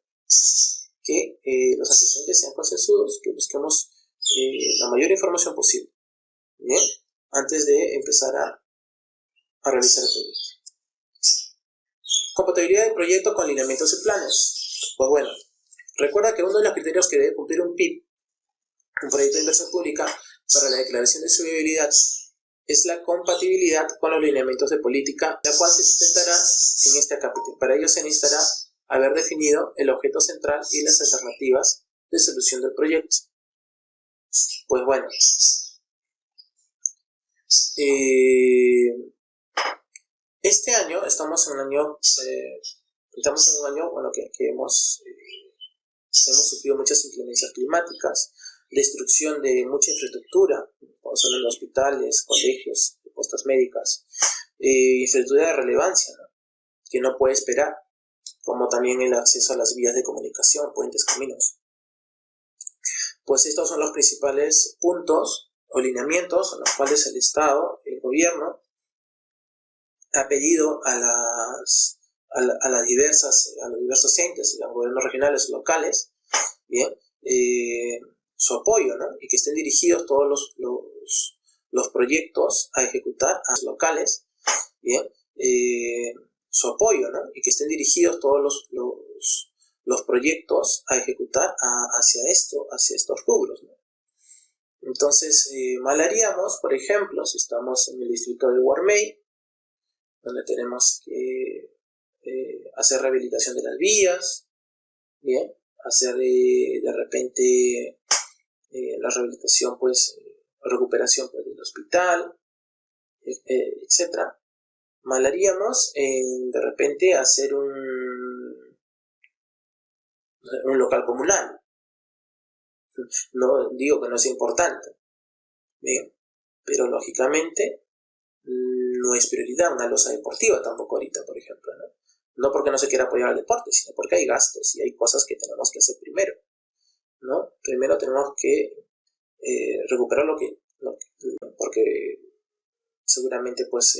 que los antecedentes sean consensuados, que busquemos la mayor información posible, ¿bien? Antes de empezar a realizar el proyecto. Compatibilidad del proyecto con lineamientos y planes. Pues bueno, recuerda que uno de los criterios que debe cumplir un PIB, un proyecto de inversión pública, para la declaración de su viabilidad, es la compatibilidad con los lineamientos de política, la cual se sustentará en este capítulo. Para ello se necesitará haber definido el objeto central y las alternativas de solución del proyecto. Pues bueno, este año estamos en un año, bueno, que hemos sufrido muchas inclemencias climáticas, destrucción de mucha infraestructura, como son los hospitales, colegios, postas médicas, infraestructura de relevancia, ¿no? Que no puede esperar, como también el acceso a las vías de comunicación, puentes, caminos. Pues estos son los principales puntos o lineamientos en los cuales el Estado, el gobierno, ha pedido a los diversos entes, a los gobiernos regionales o locales, bien, su apoyo, ¿no? Y que estén dirigidos todos los proyectos a ejecutar a los locales, bien, su apoyo, ¿no? Y que estén dirigidos todos los proyectos a ejecutar hacia estos rubros, ¿no? Entonces, mal haríamos, por ejemplo, si estamos en el distrito de Guarmey, donde tenemos que hacer rehabilitación de las vías, bien, hacer de repente la rehabilitación, pues, recuperación, pues, del hospital, etc. Mal haríamos en de repente hacer un local comunal. No digo que no sea importante, bien, pero lógicamente no es prioridad una losa deportiva tampoco ahorita, por ejemplo, ¿no? No porque no se quiera apoyar al deporte, sino porque hay gastos y hay cosas que tenemos que hacer primero, ¿no? Primero tenemos que recuperar porque seguramente pues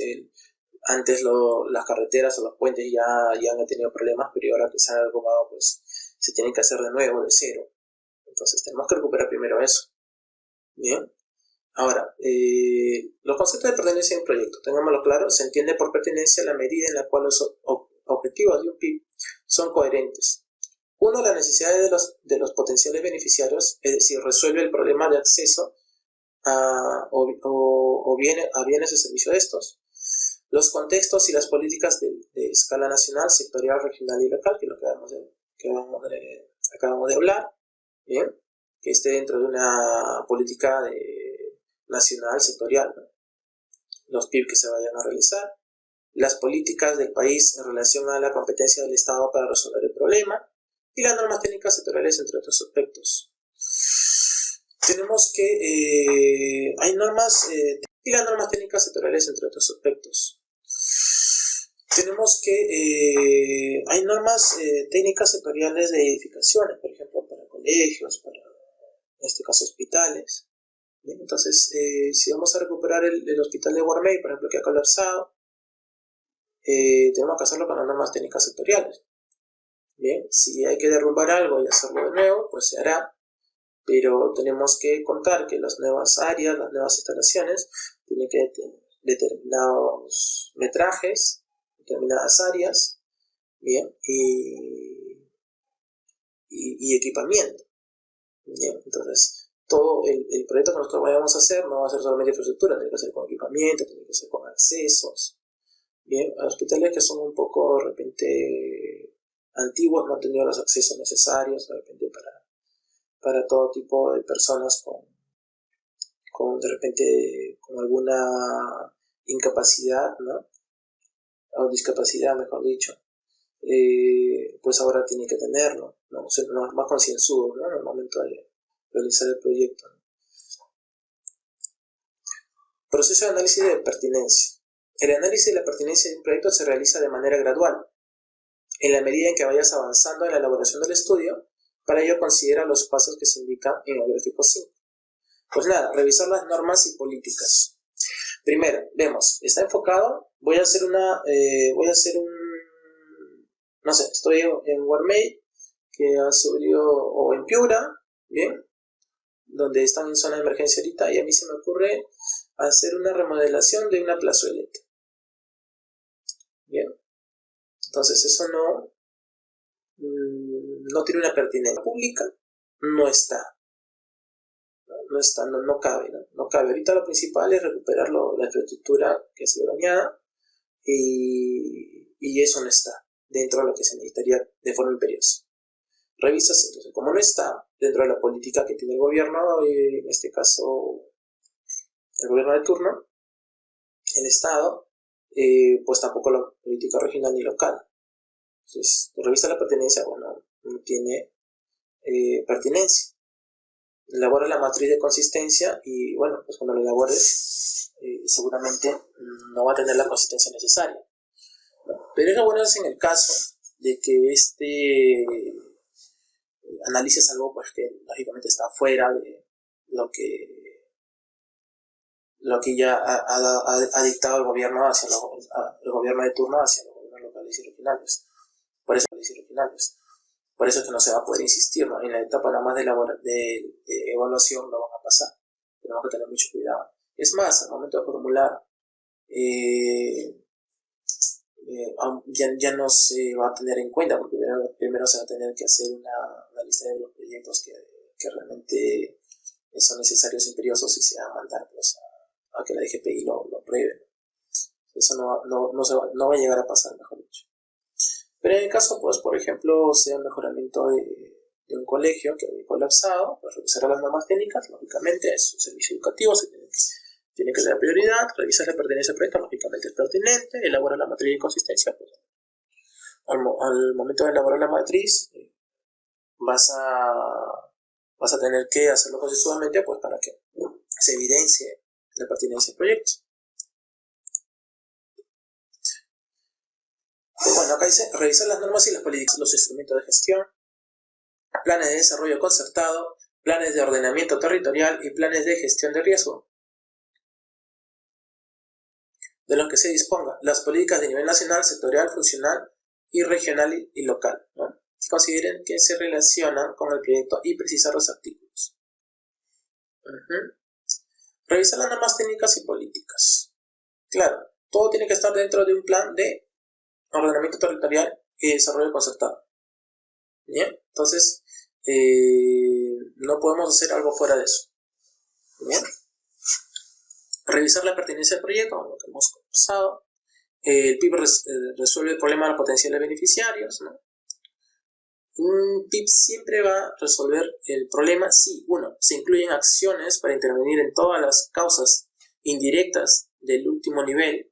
antes las carreteras o los puentes ya han tenido problemas, pero ahora que se han arrugado, pues se tienen que hacer de nuevo, de cero. Entonces tenemos que recuperar primero eso. Bien. Ahora, los conceptos de pertenencia en un proyecto, tengámoslo claro, se entiende por pertenencia la medida en la cual los objetivos de un PIB son coherentes. Uno, las necesidades de los potenciales beneficiarios, es decir, resuelve el problema de acceso a bienes de servicio de estos. Los contextos y las políticas de escala nacional, sectorial, regional y local, que es lo que acabamos de hablar, ¿bien? Que esté dentro de una política nacional, sectorial, ¿no? Los PIB que se vayan a realizar, las políticas del país en relación a la competencia del Estado para resolver el problema, y las normas técnicas sectoriales, entre otros aspectos. Tenemos que hay normas y las normas técnicas sectoriales, entre otros aspectos. Tenemos que hay normas técnicas sectoriales de edificaciones, por ejemplo, para colegios, para, en este caso, hospitales. Bien, entonces, si vamos a recuperar el hospital de Guarmey, por ejemplo, que ha colapsado, tenemos que hacerlo con las normas técnicas sectoriales. Bien, si hay que derrumbar algo y hacerlo de nuevo, pues se hará, pero tenemos que contar que las nuevas áreas, las nuevas instalaciones, tienen que tener determinados metrajes, determinadas áreas, bien, y equipamiento. Bien, entonces, todo el proyecto que nosotros vayamos a hacer no va a ser solamente infraestructura, tiene que ser con equipamiento, tiene que ser con accesos. Bien, a hospitales que son un poco, de repente, antiguos, no han tenido los accesos necesarios, de repente, para todo tipo de personas de repente, con alguna incapacidad, ¿no? O discapacidad, mejor dicho, pues ahora tiene que tenerlo, ¿no? O sea, más concienzudo, ¿no? En el momento de realizar el proyecto, ¿no? Proceso de análisis de pertinencia. El análisis de la pertinencia de un proyecto se realiza de manera gradual, en la medida en que vayas avanzando en la elaboración del estudio. Para ello considera los pasos que se indican en el gráfico 5. Pues nada, revisar las normas y políticas. Primero, vemos, está enfocado, voy a hacer no sé, estoy en Guarmey, que ha subido, o en Piura, bien, donde están en zona de emergencia ahorita, y a mí se me ocurre hacer una remodelación de una plazoleta. Bien, entonces eso no tiene una pertinencia pública, no cabe, no cabe. Ahorita lo principal es recuperar la infraestructura que ha sido dañada, y eso no está dentro de lo que se necesitaría de forma imperiosa. Revisas entonces, como no está dentro de la política que tiene el gobierno, en este caso el gobierno de turno, el Estado, pues tampoco la política regional ni local. Entonces, revisa la pertinencia, bueno, no tiene pertinencia. Elabora la matriz de consistencia y, bueno, pues cuando lo elabores, seguramente no va a tener la consistencia necesaria, ¿no? Pero es bueno en el caso de que analices algo, pues, que lógicamente está fuera de lo que ya ha dictado el gobierno el gobierno de turno hacia los gobiernos locales y regionales. Por eso es que no se va a poder insistir, ¿no? En la etapa nada más de evaluación no van a pasar. Tenemos que tener mucho cuidado. Es más, al momento de formular, ya no se va a tener en cuenta, porque primero se va a tener que hacer una lista de los proyectos que realmente son necesarios e imperiosos, y se va a mandar, pues, a que la DGPI lo apruebe. Eso no va a llegar a pasar, mejor dicho. Pero en el caso, pues, por ejemplo, sea el mejoramiento de un colegio que había colapsado, pues revisar las normas técnicas, lógicamente es un servicio educativo, tiene que dar prioridad, revisar la pertenencia al proyecto, lógicamente es pertinente, elabora la matriz de consistencia, pues, al momento de elaborar la matriz, vas a tener que hacerlo consensuadamente, pues, para que se evidencie la pertinencia del proyecto. Bueno, acá dice, revisar las normas y las políticas, los instrumentos de gestión, planes de desarrollo concertado, planes de ordenamiento territorial y planes de gestión de riesgo, de los que se disponga, las políticas de nivel nacional, sectorial, funcional y regional y local, ¿no? Si consideren que se relacionan con el proyecto, y precisar los artículos. Revisar las normas técnicas y políticas. Claro, todo tiene que estar dentro de un plan de ordenamiento territorial y desarrollo concertado. Bien, entonces no podemos hacer algo fuera de eso. Bien, revisar la pertinencia del proyecto, lo que hemos conversado. El PIB resuelve el problema de los potenciales beneficiarios, ¿no? Un PIB siempre va a resolver el problema si, uno, se incluyen acciones para intervenir en todas las causas indirectas del último nivel,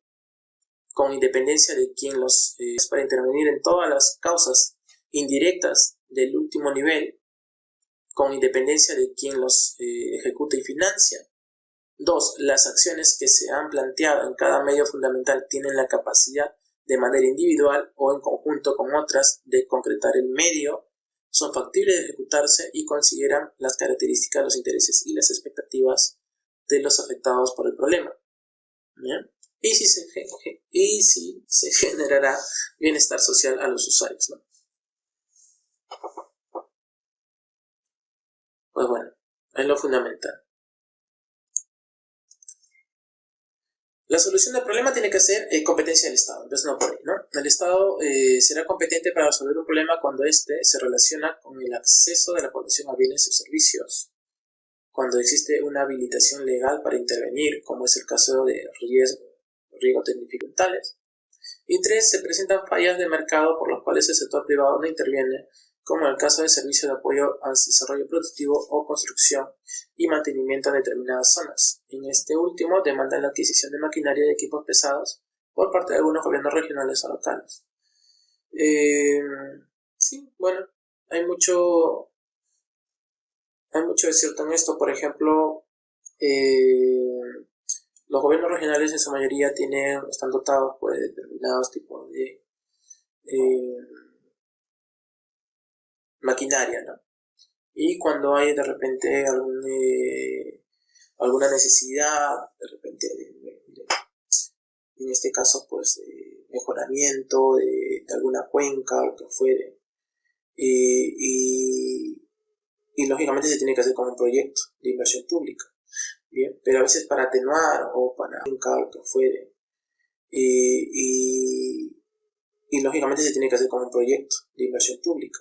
con independencia de quién los para intervenir en todas las causas indirectas del último nivel, con independencia de quién los ejecuta y financia. 2. Las acciones que se han planteado en cada medio fundamental tienen la capacidad de manera individual o en conjunto con otras de concretar el medio, son factibles de ejecutarse y consideran las características, los intereses y las expectativas de los afectados por el problema. ¿Bien? Y si se generará bienestar social a los usuarios, ¿no? Pues bueno, es lo fundamental. La solución del problema tiene que ser competencia del Estado, empezando por ahí, ¿no? El Estado será competente para resolver un problema cuando éste se relaciona con el acceso de la población a bienes o servicios, cuando existe una habilitación legal para intervenir, como es el caso de riesgos tecnificales. Y 3. Se presentan fallas de mercado por las cuales el sector privado no interviene, como en el caso de servicios de apoyo al desarrollo productivo o construcción y mantenimiento en determinadas zonas. En este último demandan la adquisición de maquinaria y equipos pesados por parte de algunos gobiernos regionales o locales. Sí, bueno, hay mucho de cierto en esto. Por ejemplo, los gobiernos regionales en su mayoría están dotados pues, de determinados tipos de maquinaria, ¿no? Y cuando hay de repente alguna necesidad, de repente en este caso pues de mejoramiento de alguna cuenca o lo que fuere, y lógicamente se tiene que hacer con un proyecto de inversión pública, bien, pero a veces para atenuar o para cuenca o lo que fuere, y lógicamente se tiene que hacer con un proyecto de inversión pública.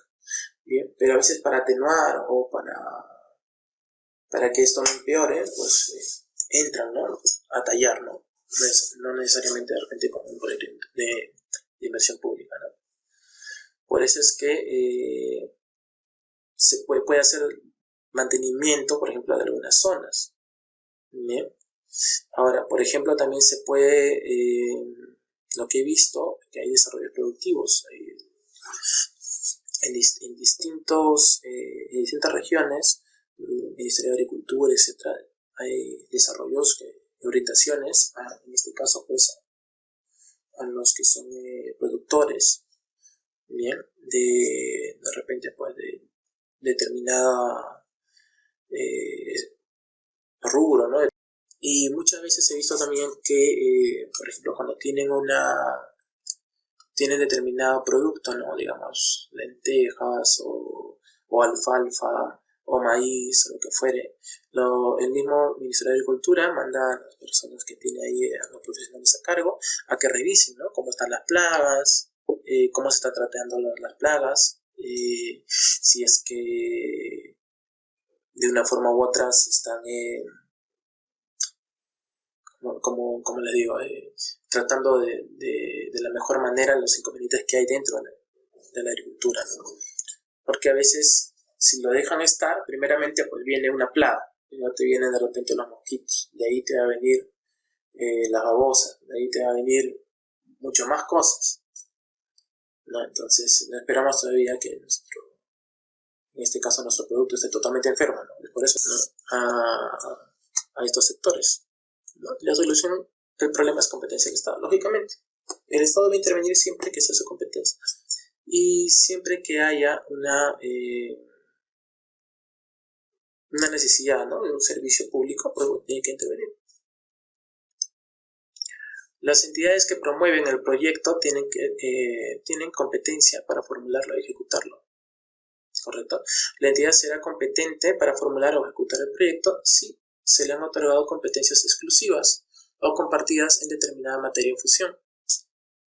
Bien, pero a veces para atenuar o para que esto no empeore, pues entran, ¿no? A tallar, ¿no? No necesariamente de repente con un proyecto de inversión pública, ¿no? Por eso es que se puede hacer mantenimiento, por ejemplo, de algunas zonas. Bien. Ahora, por ejemplo, también se puede, lo que he visto, que hay desarrollos productivos, en distintas regiones, Ministerio de Agricultura, etc., hay desarrollos, orientaciones, en este caso, pues, a los que son productores, bien, de repente, pues, de determinada rubro, ¿no? Y muchas veces he visto también que, por ejemplo, cuando tienen determinado producto, ¿no? Digamos, lentejas o alfalfa o maíz o lo que fuere, el mismo Ministerio de Agricultura manda a las personas que tiene ahí, a los profesionales a cargo, a que revisen, ¿no? Cómo están las plagas, cómo se están tratando las plagas, si es que de una forma u otra se están, como les digo, tratando de la mejor manera los inconvenientes que hay dentro de la agricultura, ¿no? Porque a veces, si lo dejan estar, primeramente pues viene una plaga, y no te vienen de repente los mosquitos, de ahí te va a venir la babosa, de ahí te va a venir mucho más cosas, ¿no? Entonces no esperamos todavía que en este caso nuestro producto esté totalmente enfermo, ¿no? Y por eso, ¿no? a estos sectores, ¿no? La solución del problema es competencia del Estado, lógicamente. El Estado debe intervenir siempre que sea su competencia y siempre que haya una necesidad, ¿no? De un servicio público, pues tiene que intervenir. Las entidades que promueven el proyecto tienen competencia para formularlo y ejecutarlo, ¿correcto? La entidad será competente para formular o ejecutar el proyecto si se le han otorgado competencias exclusivas o compartidas en determinada materia o función.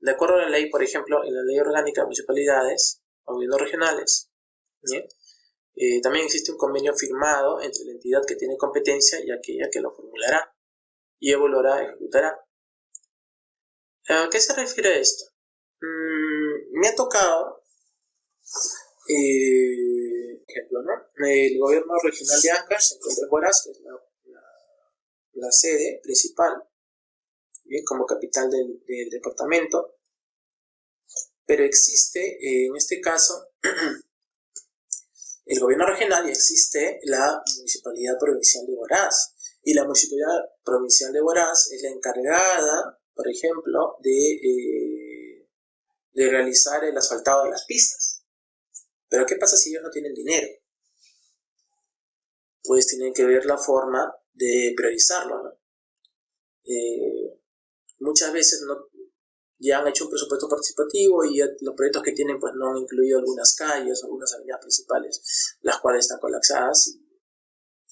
De acuerdo a la ley, por ejemplo, en la Ley Orgánica de Municipalidades o Gobiernos Regionales, ¿bien? También existe un convenio firmado entre la entidad que tiene competencia y aquella que lo formulará y evaluará, ejecutará. ¿A qué se refiere esto? Me ha tocado, ejemplo, ¿no? El gobierno regional de Ancash se encuentra en Huaraz, que es la sede principal, bien, como capital del departamento, pero existe en este caso el gobierno regional y existe la Municipalidad Provincial de Huaraz. Y la Municipalidad Provincial de Huaraz es la encargada, por ejemplo, de realizar el asfaltado de las pistas. Pero ¿qué pasa si ellos no tienen dinero? Pues tienen que ver la forma de priorizarlo, ¿no? Muchas veces ya han hecho un presupuesto participativo y los proyectos que tienen pues no han incluido algunas calles, algunas avenidas principales, las cuales están colapsadas.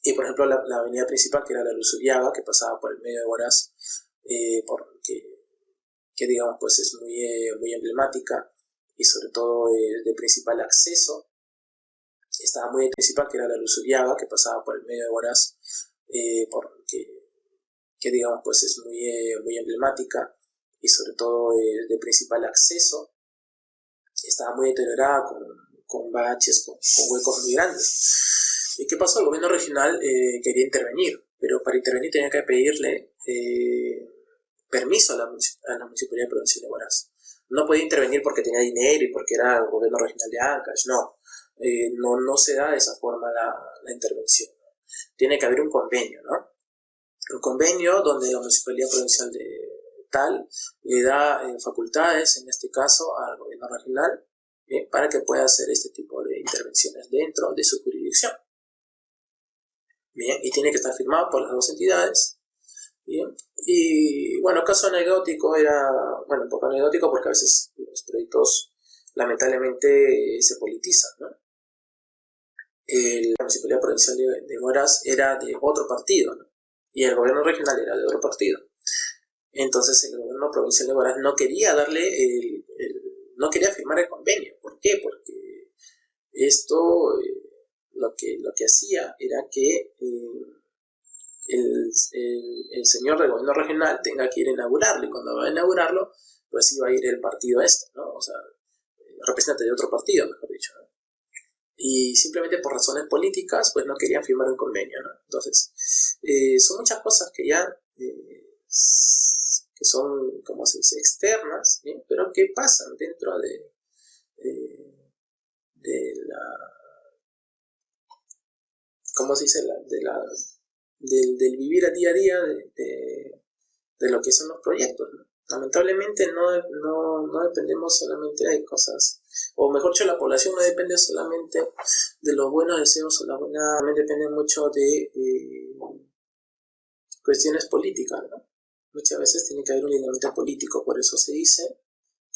Y por ejemplo, la avenida principal, que era la Luzuriaga, que pasaba por el medio de Huaraz, que digamos pues es muy emblemática y sobre todo de principal acceso. Estaba muy principal, que era la Luzuriaga, que pasaba por el medio de Huaraz, que digamos pues es muy emblemática y sobre todo de principal acceso. Estaba muy deteriorada con baches, con huecos muy grandes. ¿Y qué pasó? El gobierno regional quería intervenir, pero para intervenir tenía que pedirle permiso a la Municipalidad Provincial de Huaraz. No podía intervenir porque tenía dinero y porque era el gobierno regional de Ancash, no. No se da de esa forma la intervención. Tiene que haber un convenio, ¿no? Un convenio donde la Municipalidad Provincial de tal le da facultades, en este caso al gobierno regional, para que pueda hacer este tipo de intervenciones dentro de su jurisdicción. Bien, y tiene que estar firmado por las dos entidades. Bien, y bueno, caso anecdótico un poco anecdótico porque a veces los proyectos lamentablemente se politizan, ¿no? La Municipalidad Provincial de Huaraz era de otro partido, ¿no? Y el gobierno regional era de otro partido. Entonces el gobierno provincial de Huaraz no quería no quería firmar el convenio. ¿Por qué? Porque esto lo que hacía era que el señor del gobierno regional tenga que ir a inaugurarlo, y cuando va a inaugurarlo pues iba a ir el partido ¿no? O sea, representante de otro partido, mejor dicho, ¿no? Y simplemente por razones políticas pues no querían firmar un convenio, ¿no? Entonces son muchas cosas que ya que son, como se dice, externas, ¿sí? Pero que pasan dentro de ¿cómo se dice? Del vivir a día de lo que son los proyectos, ¿no? Lamentablemente no dependemos solamente de cosas, o mejor dicho, la población no depende solamente de los buenos deseos o la buena, también depende mucho de cuestiones políticas, ¿no? Muchas veces tiene que haber un lineamiento político, por eso se dice,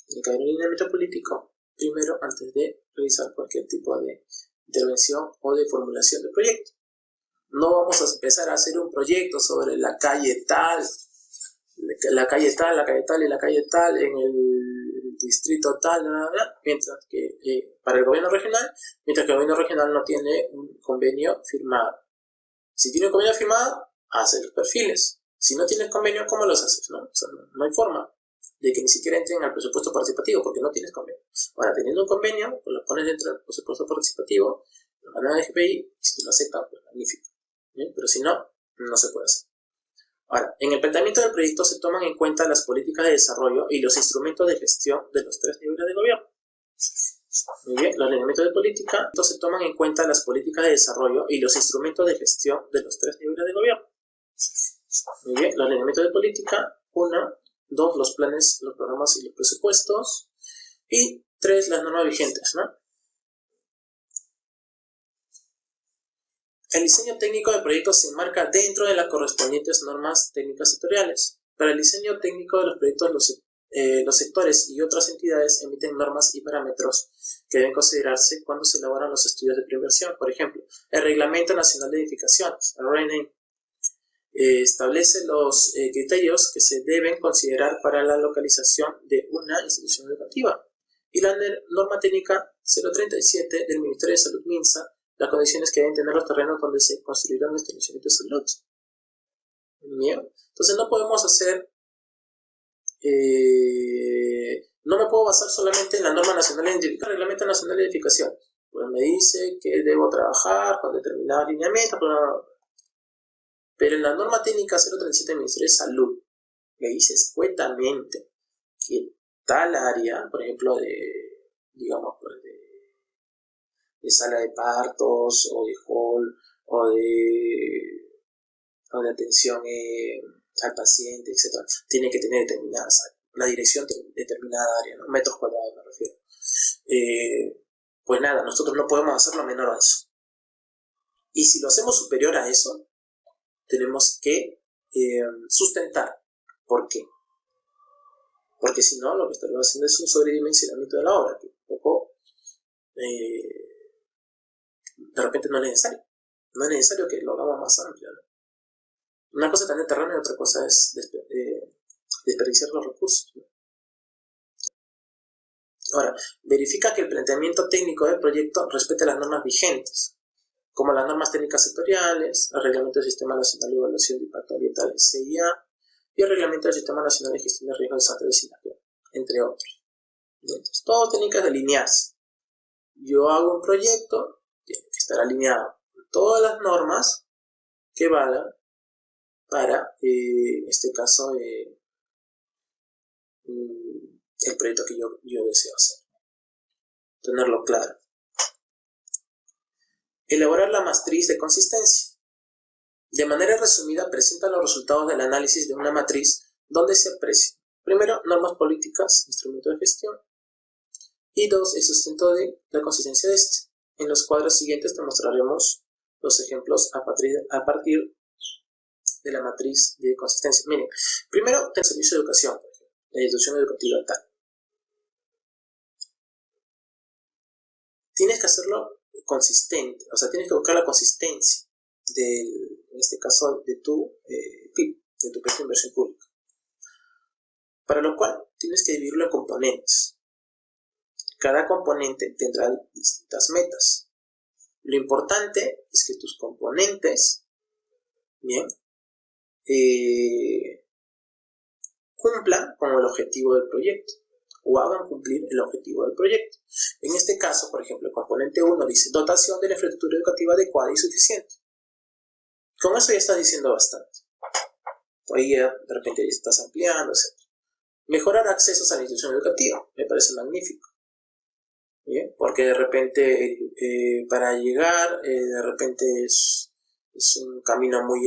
tiene que haber un lineamiento político primero antes de realizar cualquier tipo de intervención o de formulación de proyecto. No vamos a empezar a hacer un proyecto sobre la calle tal y la calle tal en el distrito tal, mientras que para el gobierno regional, mientras que el gobierno regional no tiene un convenio firmado. Si tiene un convenio firmado, hace los perfiles. Si no tienes convenio, ¿cómo los haces? ¿No? O sea, no hay forma de que ni siquiera entren al presupuesto participativo porque no tienes convenio. Ahora, teniendo un convenio, pues lo pones dentro del presupuesto participativo, lo mandan al GPI, y si lo aceptan, pues magnífico. ¿Bien? Pero si no, no se puede hacer. Ahora, en el planteamiento del proyecto se toman en cuenta las políticas de desarrollo y los instrumentos de gestión de los 3 niveles de gobierno. Muy bien, los lineamientos de política, entonces se toman en cuenta las políticas de desarrollo y los instrumentos de gestión de los 3 niveles de gobierno. Muy bien, los lineamientos de política, 1, 2, los planes, los programas y los presupuestos, y 3, las normas vigentes, ¿no? El diseño técnico del proyecto se enmarca dentro de las correspondientes normas técnicas sectoriales. Para el diseño técnico de los proyectos, los sectores y otras entidades emiten normas y parámetros que deben considerarse cuando se elaboran los estudios de preinversión. Por ejemplo, el Reglamento Nacional de Edificaciones, el RNE, establece los criterios que se deben considerar para la localización de una institución educativa. Y la norma técnica 037 del Ministerio de Salud MINSA, las condiciones que deben tener los terrenos donde se construirán los establecimientos de salud. Bien. Entonces no podemos hacer, no me puedo basar solamente en la norma nacional de edificación, el Reglamento Nacional de Edificación. Pues me dice que debo trabajar con determinado alineamiento, pero en la norma técnica 037 del Ministerio de Salud, me dice escuetamente que tal área, por ejemplo, digamos, pues de sala de partos, o de hall, o de atención al paciente, etc., tiene que tener la dirección determinada área, ¿no? Metros cuadrados me refiero. Pues nada, nosotros no podemos hacerlo menor a eso. Y si lo hacemos superior a eso, tenemos que sustentar. ¿Por qué? Porque si no, lo que estaremos haciendo es un sobredimensionamiento de la obra, que un poco de repente no es necesario. No es necesario que lo hagamos más amplio, ¿no? Una cosa es tener terreno y otra cosa es desperdiciar los recursos, ¿no? Ahora, verifica que el planteamiento técnico del proyecto respete las normas vigentes, como las normas técnicas sectoriales, el Reglamento del Sistema Nacional de Evaluación de Impacto Ambiental, CIA, y el Reglamento del Sistema Nacional de Gestión de Riesgos de Desastres Vecinales, entre otros. Entonces, todo tiene que alinearse. Yo hago un proyecto, tiene que estar alineado con todas las normas que valgan para, en este caso, el proyecto que yo deseo hacer. Tenerlo claro. Elaborar la matriz de consistencia. De manera resumida, presenta los resultados del análisis de una matriz donde se aprecia, primero, normas políticas, instrumentos de gestión, y dos, el sustento de la consistencia de este. En los cuadros siguientes te mostraremos los ejemplos a partir de la matriz de consistencia. Miren, primero, el servicio de educación, por ejemplo, la institución educativa tal. Tienes que hacerlo consistente, o sea, tienes que buscar la consistencia en este caso, de tu PIB, de tu precio de inversión pública. Para lo cual, tienes que dividirlo en componentes. Cada componente tendrá distintas metas. Lo importante es que tus componentes, bien, cumplan con el objetivo del proyecto, o hagan cumplir el objetivo del proyecto. En este caso, por ejemplo, el componente 1 dice dotación de la infraestructura educativa adecuada y suficiente. Con eso ya estás diciendo bastante. Ahí ya de repente ya estás ampliando, etc. Mejorar accesos a la institución educativa, me parece magnífico. ¿Bien? Porque de repente para llegar, de repente es un camino muy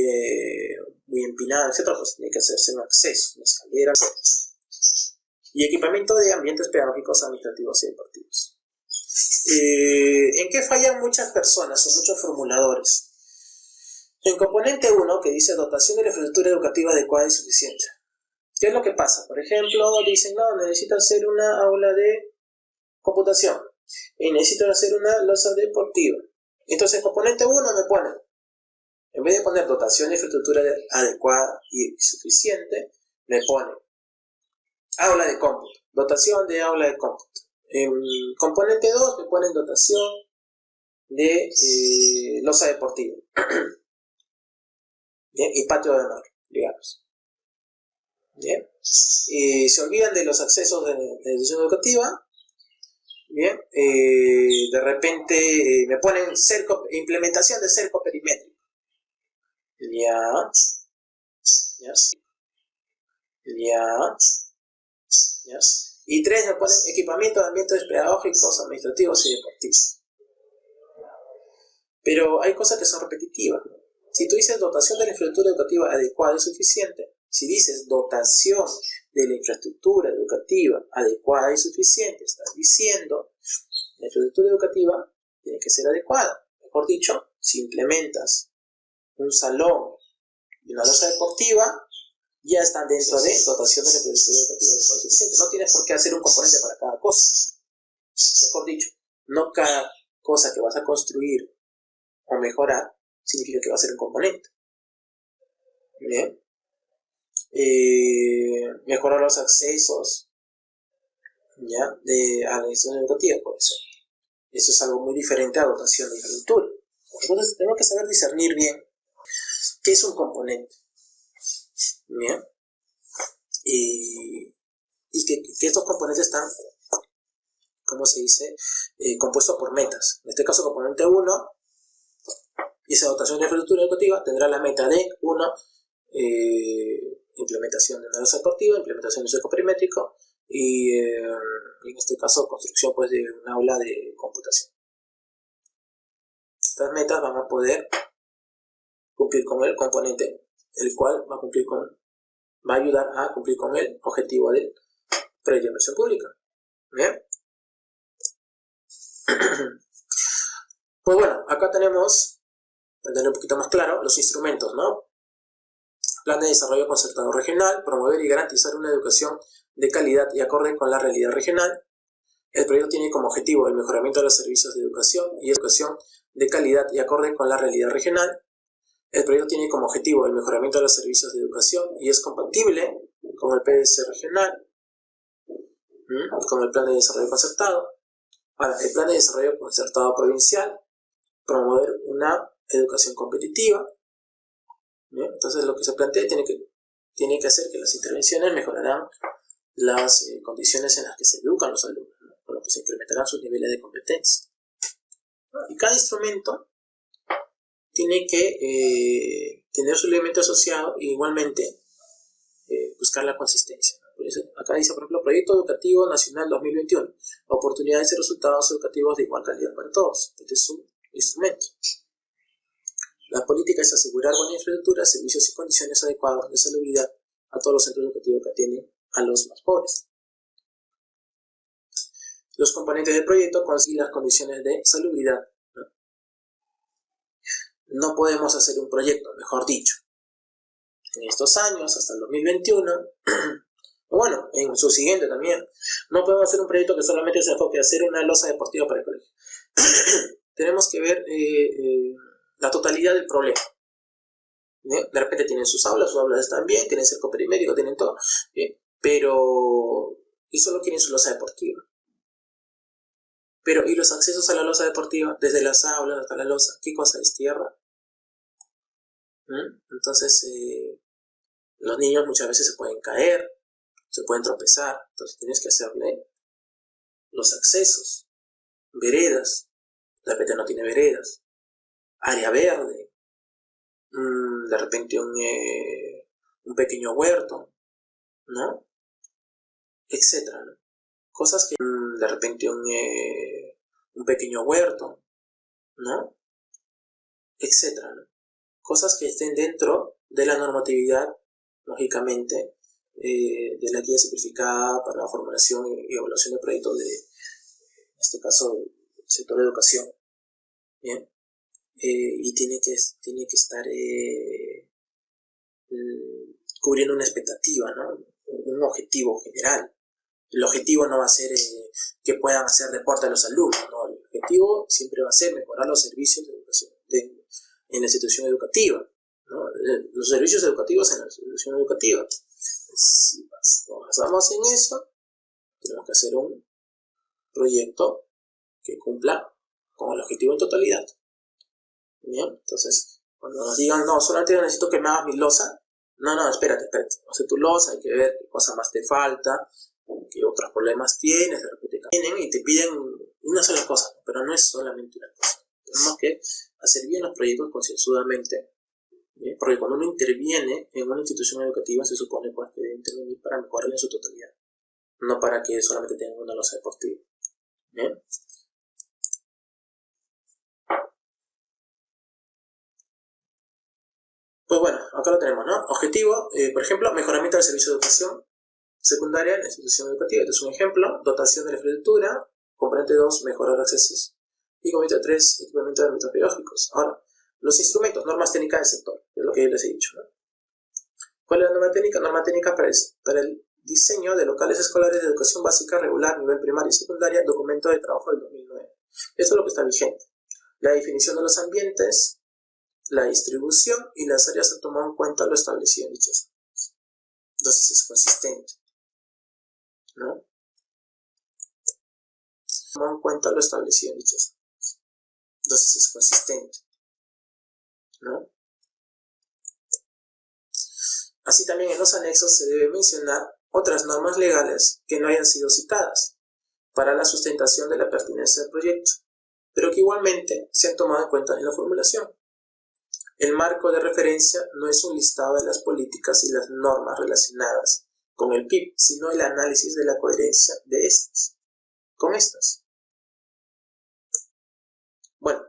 empinado, etc. Pues tiene que hacerse un acceso, una escalera, etc. Y equipamiento de ambientes pedagógicos, administrativos y deportivos. ¿En qué fallan muchas personas o muchos formuladores? En componente 1, que dice dotación de la infraestructura educativa adecuada y suficiente. ¿Qué es lo que pasa? Por ejemplo, dicen, no, necesito hacer una aula de computación y necesito hacer una losa deportiva. Entonces, en componente 1 me ponen, en vez de poner dotación de infraestructura adecuada y suficiente, me ponen aula de cómputo, dotación de aula de cómputo. En componente 2 me ponen dotación de losa deportiva. Bien, y patio de honor, digamos. Bien. Se olvidan de los accesos de la institución educativa. Bien. De repente me ponen implementación de cerco perimétrico. Ya. Y 3 me ponen equipamiento de ambientes pedagógicos, administrativos y deportivos. Pero hay cosas que son repetitivas, ¿no? Si tú dices dotación de la infraestructura educativa adecuada y suficiente, si dices dotación de la infraestructura educativa adecuada y suficiente, estás diciendo la infraestructura educativa tiene que ser adecuada. Mejor dicho, si implementas un salón y una losa deportiva, ya están dentro de dotación de la infraestructura educativa adecuada y suficiente. No tienes por qué hacer un componente para cada cosa. Mejor dicho, no cada cosa que vas a construir o mejorar significa que va a ser un componente. Bien. Mejorar los accesos, ¿ya? A la institución educativa, puede ser. Eso es algo muy diferente a dotación de infraestructura. Entonces tenemos que saber discernir bien qué es un componente. Bien. Y que estos componentes están, ¿cómo se dice? Compuestos por metas. En este caso, componente 1, y esa dotación de infraestructura educativa tendrá la meta de 1, implementar implementación de una losa deportiva, implementación de un cerco perimétrico y en este caso construcción pues, de un aula de computación. Estas metas van a poder cumplir con el componente, el cual va a ayudar a cumplir con el objetivo del proyecto de inversión pública. ¿Bien? Pues bueno, acá tenemos, para tener un poquito más claro, los instrumentos, ¿no? Plan de desarrollo concertado regional, promover y garantizar una educación de calidad y acorde con la realidad regional. El proyecto tiene como objetivo el mejoramiento de los servicios de educación y educación de calidad y acorde con la realidad regional. El proyecto tiene como objetivo el mejoramiento de los servicios de educación y es compatible con el PDC regional, con el plan de desarrollo concertado. Ahora, el plan de desarrollo concertado provincial, promover una educación competitiva. ¿Bien? Entonces lo que se plantea tiene que hacer que las intervenciones mejorarán las condiciones en las que se educan los alumnos, ¿no? Con lo que se incrementarán sus niveles de competencia. Y cada instrumento tiene que tener su elemento asociado e igualmente buscar la consistencia, ¿no? Por eso, acá dice, por ejemplo, Proyecto Educativo Nacional 2021, oportunidades y resultados educativos de igual calidad para todos. Este es un instrumento. La política es asegurar buena infraestructura, servicios y condiciones adecuadas de salubridad a todos los centros educativos que atienden a los más pobres. Los componentes del proyecto consiguen las condiciones de salubridad. No podemos hacer un proyecto, mejor dicho, en estos años, hasta el 2021, o bueno, en su siguiente también, no podemos hacer un proyecto que solamente se enfoque a hacer una losa deportiva para el colegio. Tenemos que ver la totalidad del problema. ¿Bien? De repente tienen sus aulas están bien, tienen cerco perimétrico, tienen todo, ¿bien? Pero y solo quieren su losa deportiva. Pero, ¿y los accesos a la losa deportiva? Desde las aulas hasta la losa, ¿qué cosa es? Tierra. Entonces, los niños muchas veces se pueden caer, se pueden tropezar, entonces tienes que hacerle los accesos, veredas, de repente no tiene veredas, área verde, de repente un pequeño huerto, ¿no? Etcétera, ¿no? Cosas que de repente un pequeño huerto, ¿no? Etcétera, ¿no? Cosas que estén dentro de la normatividad, lógicamente, de la guía simplificada para la formulación y evaluación de proyectos de, en este caso, el sector de educación. Bien. Y tiene que estar cubriendo una expectativa, ¿no? Un objetivo general. El objetivo no va a ser que puedan hacer deporte a los alumnos, ¿no? El objetivo siempre va a ser mejorar los servicios de educación en la institución educativa, ¿no? Los servicios educativos en la institución educativa. Si nos basamos en eso, tenemos que hacer un proyecto que cumpla con el objetivo en totalidad. Bien, entonces, cuando nos digan, no, solamente necesito que me hagas mi losa, no, espérate, hacer tu losa, hay que ver qué cosa más te falta, qué otros problemas tienes, de repente vienen y te piden una sola cosa, pero no es solamente una cosa. Tenemos que hacer bien los proyectos concienzudamente, ¿bien? Porque cuando uno interviene en una institución educativa se supone pues, que debe intervenir para mejorar en su totalidad, no para que solamente tengan una losa deportiva. ¿Bien? Pues bueno, acá lo tenemos, ¿no? Objetivo, por ejemplo, mejoramiento del servicio de educación secundaria en la institución educativa. Este es un ejemplo. Dotación de la infraestructura. Componente 2, mejorar accesos. Y componente 3, equipamiento de ámbitos pedagógicos. Ahora, los instrumentos, normas técnicas del sector, que es lo que yo les he dicho, ¿no? ¿Cuál es la norma técnica? Norma técnica para el diseño de locales escolares de educación básica regular, nivel primaria y secundaria, documento de trabajo del 2009. Esto es lo que está vigente. La definición de los ambientes, la distribución y las áreas han tomado en cuenta lo establecido en dichos normas. Entonces es consistente, ¿no? Tomado en cuenta lo establecido en dichos normas. Entonces es consistente, ¿no? Así también en los anexos se debe mencionar otras normas legales que no hayan sido citadas para la sustentación de la pertinencia del proyecto, pero que igualmente se han tomado en cuenta en la formulación. El marco de referencia no es un listado de las políticas y las normas relacionadas con el PIB, sino el análisis de la coherencia de estas, con estas. Bueno,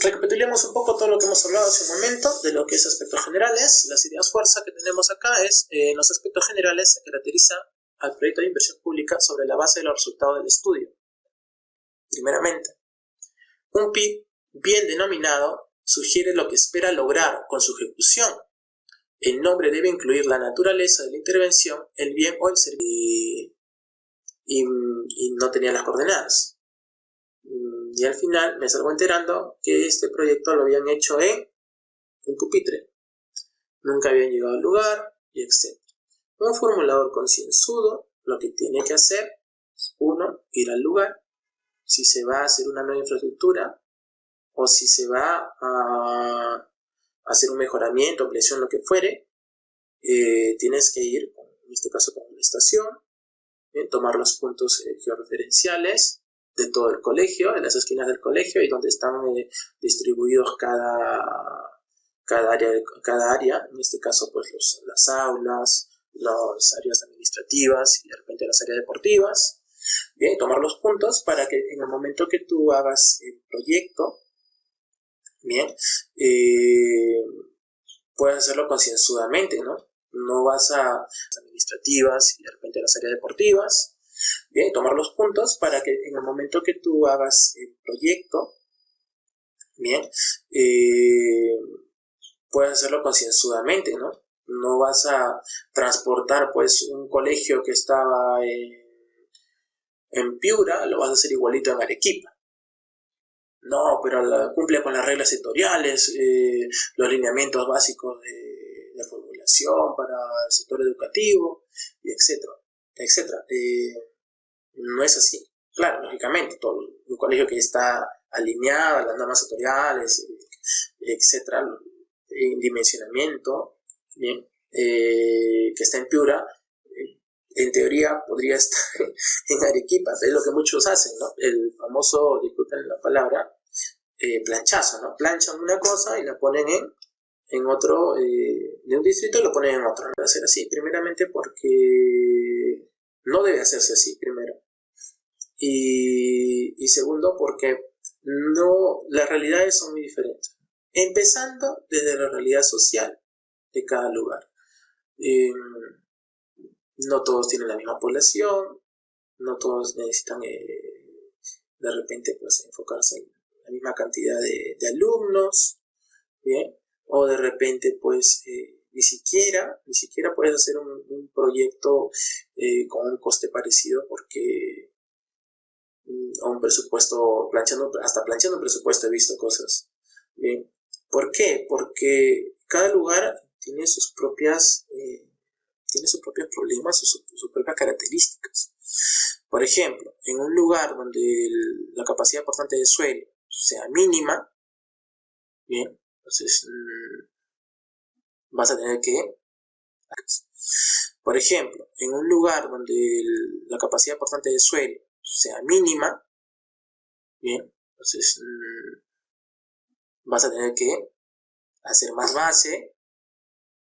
recapitulemos un poco todo lo que hemos hablado hace un momento de lo que es aspectos generales. Las ideas fuerza que tenemos acá es, en los aspectos generales se caracteriza al proyecto de inversión pública sobre la base de los resultados del estudio. Primeramente, un PIB bien denominado sugiere lo que espera lograr con su ejecución. El nombre debe incluir la naturaleza de la intervención, el bien o el servicio. Y no tenía las coordenadas. Y al final me salgo enterando que este proyecto lo habían hecho en un pupitre. Nunca habían llegado al lugar, y etc. Un formulador concienzudo lo que tiene que hacer es, uno, ir al lugar. Si se va a hacer una nueva infraestructura o si se va a hacer un mejoramiento, ampliación, lo que fuere, tienes que ir, en este caso con una estación, tomar los puntos georreferenciales de todo el colegio, de las esquinas del colegio y donde están distribuidos cada área, en este caso pues las aulas, las áreas administrativas y de repente las áreas deportivas. Bien, tomar los puntos para que en el momento que tú hagas el proyecto, bien, puedas hacerlo concienzudamente, ¿no? No vas a las administrativas y de repente las áreas deportivas. Bien, tomar los puntos para que en el momento que tú hagas el proyecto, bien, puedas hacerlo concienzudamente, ¿no? No vas a transportar pues un colegio que estaba en Piura, lo vas a hacer igualito en Arequipa. No, pero cumple con las reglas sectoriales, los lineamientos básicos de formulación para el sector educativo, y etcétera, etcétera. No es así. Claro, lógicamente, todo un colegio que está alineado a las normas sectoriales, etcétera, en dimensionamiento, bien, que está en Piura, en teoría podría estar en Arequipa, es lo que muchos hacen, ¿no? El famoso, disculpen la palabra, planchazo, ¿no? Planchan una cosa y la ponen en otro, de un distrito y lo ponen en otro. No debe ser así, primeramente porque no debe hacerse así, primero. Y segundo, porque no, las realidades son muy diferentes. Empezando desde la realidad social de cada lugar. No todos tienen la misma población, no todos necesitan de repente pues enfocarse en la misma cantidad de alumnos, ¿bien? O de repente pues ni siquiera puedes hacer un proyecto con un coste parecido porque a un presupuesto, hasta planchando un presupuesto he visto cosas, ¿bien? ¿Por qué? Porque cada lugar tiene sus propios problemas, sus propias características. Por ejemplo, en un lugar donde la capacidad portante de suelo sea mínima, bien, entonces vas a tener que, por ejemplo, en un lugar donde la capacidad portante de suelo sea mínima, bien, entonces vas a tener que hacer más base,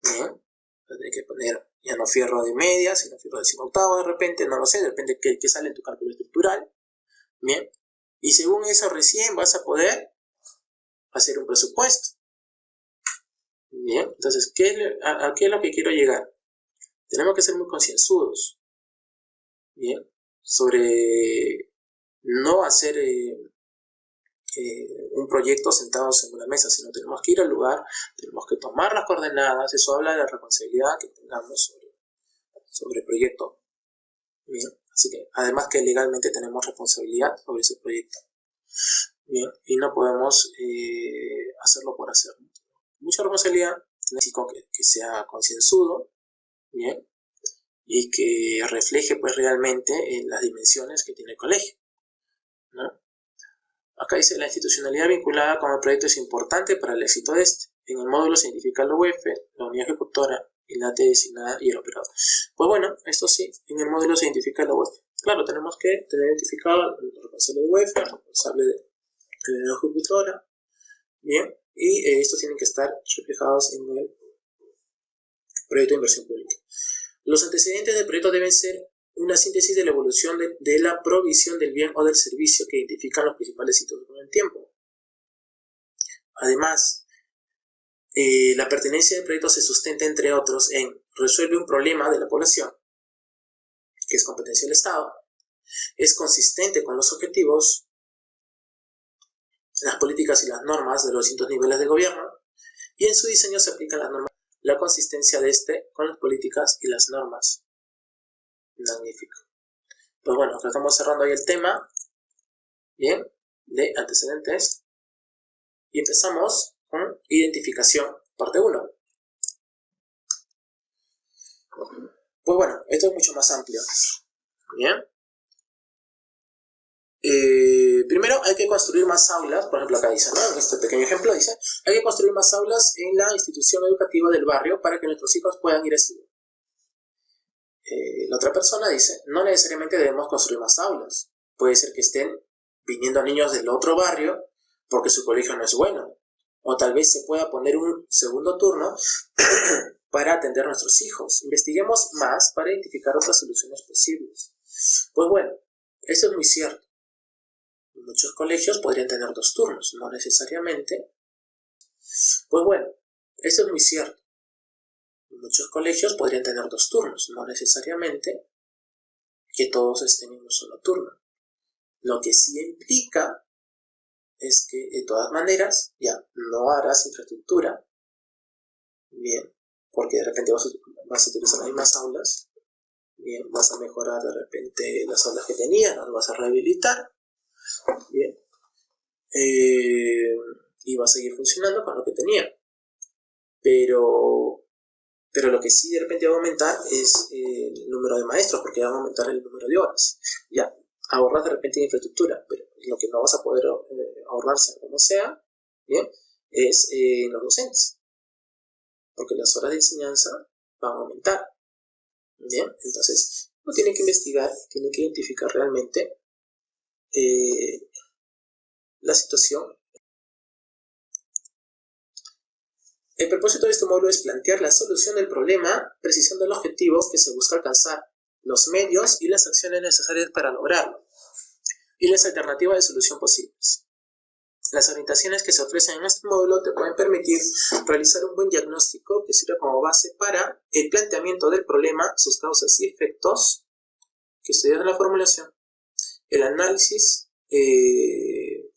bien, vas a tener que poner ya no fierro de media, sino fierro de 5/8 de repente, no lo sé, depende de qué sale en tu cálculo estructural, bien, y según eso recién vas a poder hacer un presupuesto, bien. Entonces, ¿a qué es lo que quiero llegar? Tenemos que ser muy concienzudos, bien, sobre no hacer un proyecto sentados en una mesa, sino tenemos que ir al lugar, tenemos que tomar las coordenadas. Eso habla de la responsabilidad que tengamos sobre el proyecto, bien. Así que además que legalmente tenemos responsabilidad sobre ese proyecto, bien, y no podemos hacerlo por hacer. Mucha responsabilidad, necesito que sea concienzudo, bien, y que refleje pues realmente en las dimensiones que tiene el colegio, ¿no? Acá dice, la institucionalidad vinculada con el proyecto es importante para el éxito de este. En el módulo se identifica la UEF, la unidad ejecutora, el AT designada y el operador. Pues bueno, esto sí, en el módulo se identifica la UEF. Claro, tenemos que tener identificado el responsable de UEF, el responsable de la unidad ejecutora, bien, y estos tienen que estar reflejados en el proyecto de inversión pública. Los antecedentes del proyecto deben ser una síntesis de la evolución de la provisión del bien o del servicio que identifican los principales hitos con el tiempo. Además, la pertenencia del proyecto se sustenta, entre otros, en resuelve un problema de la población, que es competencia del Estado, es consistente con los objetivos, las políticas y las normas de los distintos niveles de gobierno, y en su diseño se aplican las normas, la consistencia de este con las políticas y las normas. Magnífico. Pues bueno, acá estamos cerrando ahí el tema, bien, de antecedentes, y empezamos con identificación, parte 1. Pues bueno, esto es mucho más amplio. Bien. Primero hay que construir más aulas, por ejemplo acá dice, ¿no? En este pequeño ejemplo dice, hay que construir más aulas en la institución educativa del barrio para que nuestros hijos puedan ir a estudiar. La otra persona dice, no necesariamente debemos construir más aulas. Puede ser que estén viniendo niños del otro barrio porque su colegio no es bueno. O tal vez se pueda poner un segundo turno para atender a nuestros hijos. Investiguemos más para identificar otras soluciones posibles. Pues bueno, esto es muy cierto. Muchos colegios podrían tener 2 turnos, no necesariamente. Pues bueno, esto es muy cierto. Muchos colegios podrían tener 2 turnos, no necesariamente que todos estén en un solo turno. Lo que sí implica es que de todas maneras ya no harás infraestructura, bien, porque de repente vas a utilizar las mismas aulas, bien, vas a mejorar de repente las aulas que tenías, las vas a rehabilitar, bien, y va a seguir funcionando con lo que tenía, pero lo que sí de repente va a aumentar es el número de maestros, porque va a aumentar el número de horas. Ya, ahorras de repente en infraestructura, pero lo que no vas a poder ahorrarse, como sea, bien, es en los docentes, porque las horas de enseñanza van a aumentar. Bien, entonces uno tiene que investigar, tiene que identificar realmente la situación. El propósito de este módulo es plantear la solución del problema, precisando el objetivo que se busca alcanzar, los medios y las acciones necesarias para lograrlo, y las alternativas de solución posibles. Las orientaciones que se ofrecen en este módulo te pueden permitir realizar un buen diagnóstico que sirva como base para el planteamiento del problema, sus causas y efectos, que estudias en la formulación, el análisis y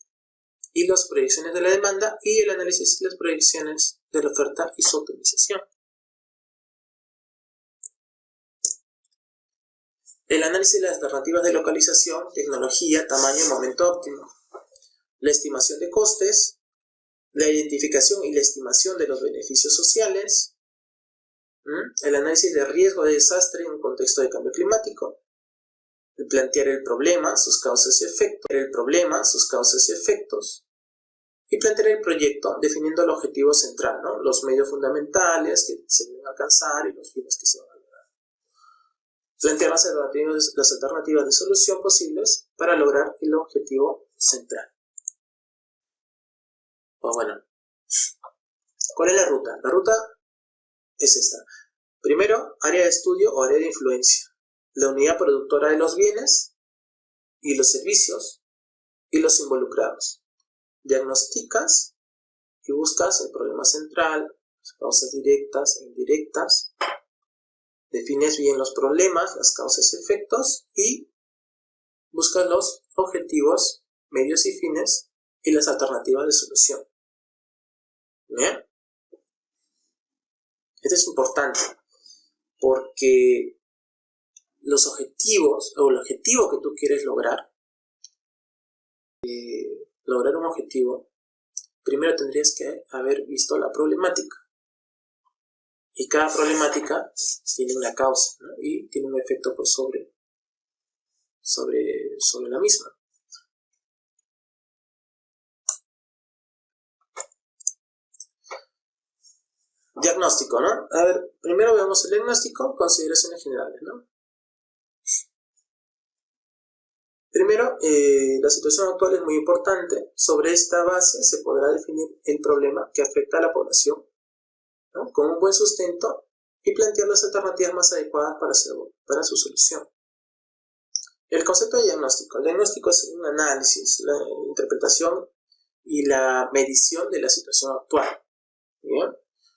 las proyecciones de la demanda, y el análisis y las proyecciones de la oferta y su optimización. El análisis de las alternativas de localización, tecnología, tamaño y momento óptimo. La estimación de costes, la identificación y la estimación de los beneficios sociales, el análisis de riesgo de desastre en un contexto de cambio climático, el plantear el problema, sus causas y efectos, y plantear el proyecto definiendo el objetivo central, ¿no? Los medios fundamentales que se deben alcanzar y los fines que se van a lograr. Plantear las alternativas de solución posibles para lograr el objetivo central. Pues bueno, ¿cuál es la ruta? La ruta es esta. Primero, área de estudio o área de influencia. La unidad productora de los bienes y los servicios y los involucrados. Diagnosticas y buscas el problema central, las causas directas e indirectas. Defines bien los problemas, las causas y efectos, y buscas los objetivos, medios y fines y las alternativas de solución. ¿Bien? Esto es importante porque los objetivos o el objetivo que tú quieres lograr un objetivo, primero tendrías que haber visto la problemática. Y cada problemática tiene una causa, ¿no? Y tiene un efecto pues, sobre la misma. Diagnóstico, ¿no? A ver, primero veamos el diagnóstico, consideraciones generales, ¿no? Primero, la situación actual es muy importante. Sobre esta base se podrá definir el problema que afecta a la población, ¿no?, con un buen sustento y plantear las alternativas más adecuadas para su solución. El concepto de diagnóstico. El diagnóstico es un análisis, la interpretación y la medición de la situación actual. ¿Bien?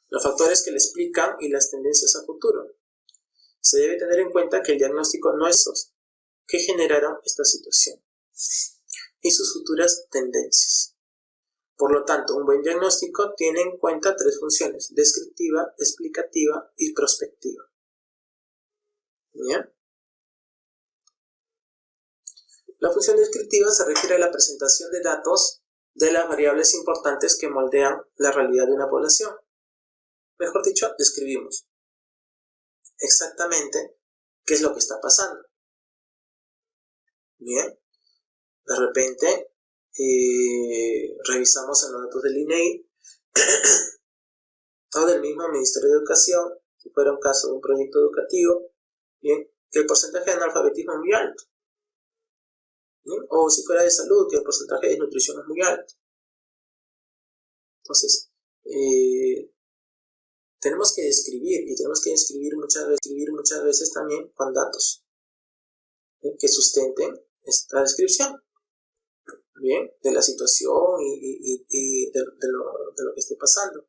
Los factores que le explican y las tendencias a futuro. Se debe tener en cuenta que el diagnóstico no es esos que generaron esta situación y sus futuras tendencias. Por lo tanto, un buen diagnóstico tiene en cuenta tres funciones: descriptiva, explicativa y prospectiva. ¿Bien? La función descriptiva se refiere a la presentación de datos de las variables importantes que moldean la realidad de una población. Mejor dicho, describimos exactamente qué es lo que está pasando. Bien, de repente revisamos en los datos del INEI o del mismo Ministerio de Educación, si fuera un caso de un proyecto educativo, bien, que el porcentaje de analfabetismo es muy alto. ¿Bien? O si fuera de salud, que el porcentaje de desnutrición es muy alto. Entonces, tenemos que describir, y tenemos que describir muchas veces también con datos, ¿bien?, que sustenten esta descripción, bien, de la situación y de lo que esté pasando.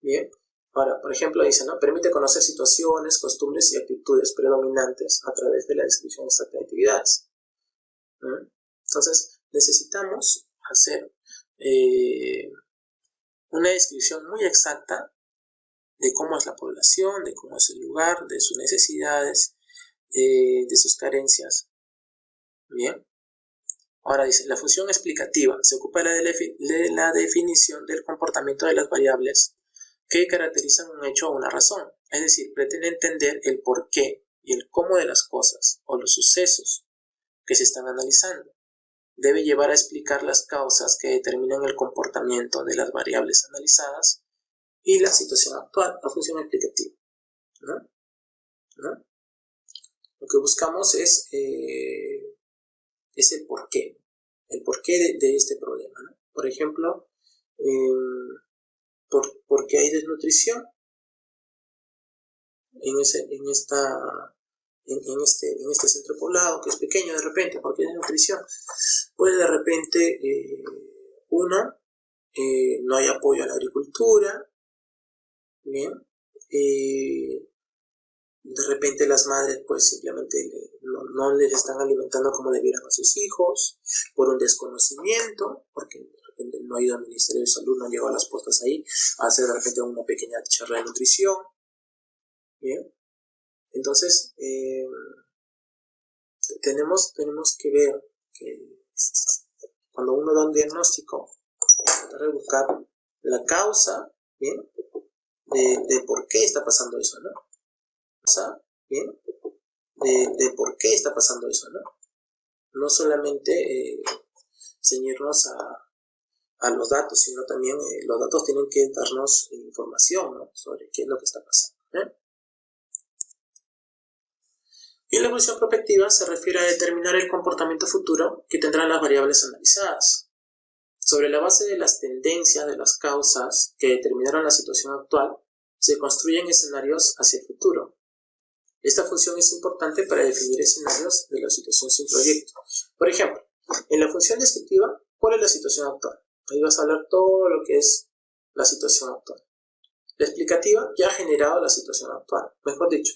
Bien, ahora, por ejemplo, dice, ¿no?, permite conocer situaciones, costumbres y actitudes predominantes a través de la descripción exacta de actividades. Entonces, necesitamos hacer una descripción muy exacta de cómo es la población, de cómo es el lugar, de sus necesidades, de sus carencias. Bien. Ahora dice, la función explicativa se ocupa de la definición del comportamiento de las variables que caracterizan un hecho o una razón. Es decir, pretende entender el porqué y el cómo de las cosas o los sucesos que se están analizando. Debe llevar a explicar las causas que determinan el comportamiento de las variables analizadas y la situación actual, la función explicativa. ¿No? Lo que buscamos es el porqué de este problema, ¿no? Por ejemplo, ¿por qué hay desnutrición en este centro poblado, que es pequeño de repente? ¿Por qué hay desnutrición? Pues de repente, no hay apoyo a la agricultura, bien, de repente las madres pues simplemente no les están alimentando como debieran a sus hijos, por un desconocimiento, porque de repente no ha ido al Ministerio de Salud, no han llegado a las postas ahí a hacer de repente una pequeña charla de nutrición. Bien, entonces tenemos que ver que cuando uno da un diagnóstico, tratar de buscar la causa, bien, de por qué está pasando eso, ¿no? Bien, de por qué está pasando eso, ¿no? No solamente ceñirnos a los datos, sino también los datos tienen que darnos información, ¿no?, sobre qué es lo que está pasando, ¿eh? Y la evolución prospectiva se refiere a determinar el comportamiento futuro que tendrán las variables analizadas. Sobre la base de las tendencias de las causas que determinaron la situación actual, se construyen escenarios hacia el futuro. Esta función es importante para definir escenarios de la situación sin proyecto. Por ejemplo, en la función descriptiva, ¿cuál es la situación actual? Ahí vas a hablar todo lo que es la situación actual. La explicativa ya ha generado la situación actual. Mejor dicho,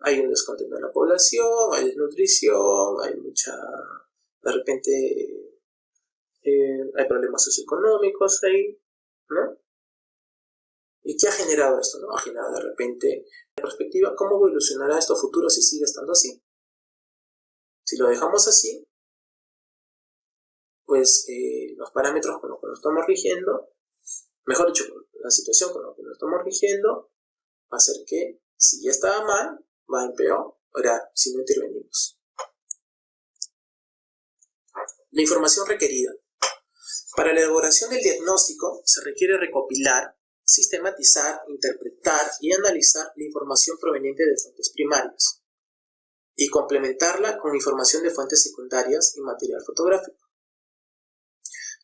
hay un descontento en la población, hay desnutrición, hay de repente hay problemas socioeconómicos ahí, ¿no? ¿Y qué ha generado esto, no? Ha generado de repente la perspectiva, ¿cómo evolucionará esto futuro si sigue estando así? Si lo dejamos así, pues los parámetros con los que nos estamos rigiendo, mejor dicho, la situación con la que nos estamos rigiendo, va a ser que si ya estaba mal, va a empeorar si no intervenimos. La información requerida. Para la elaboración del diagnóstico se requiere recopilar, sistematizar, interpretar y analizar la información proveniente de fuentes primarias y complementarla con información de fuentes secundarias y material fotográfico.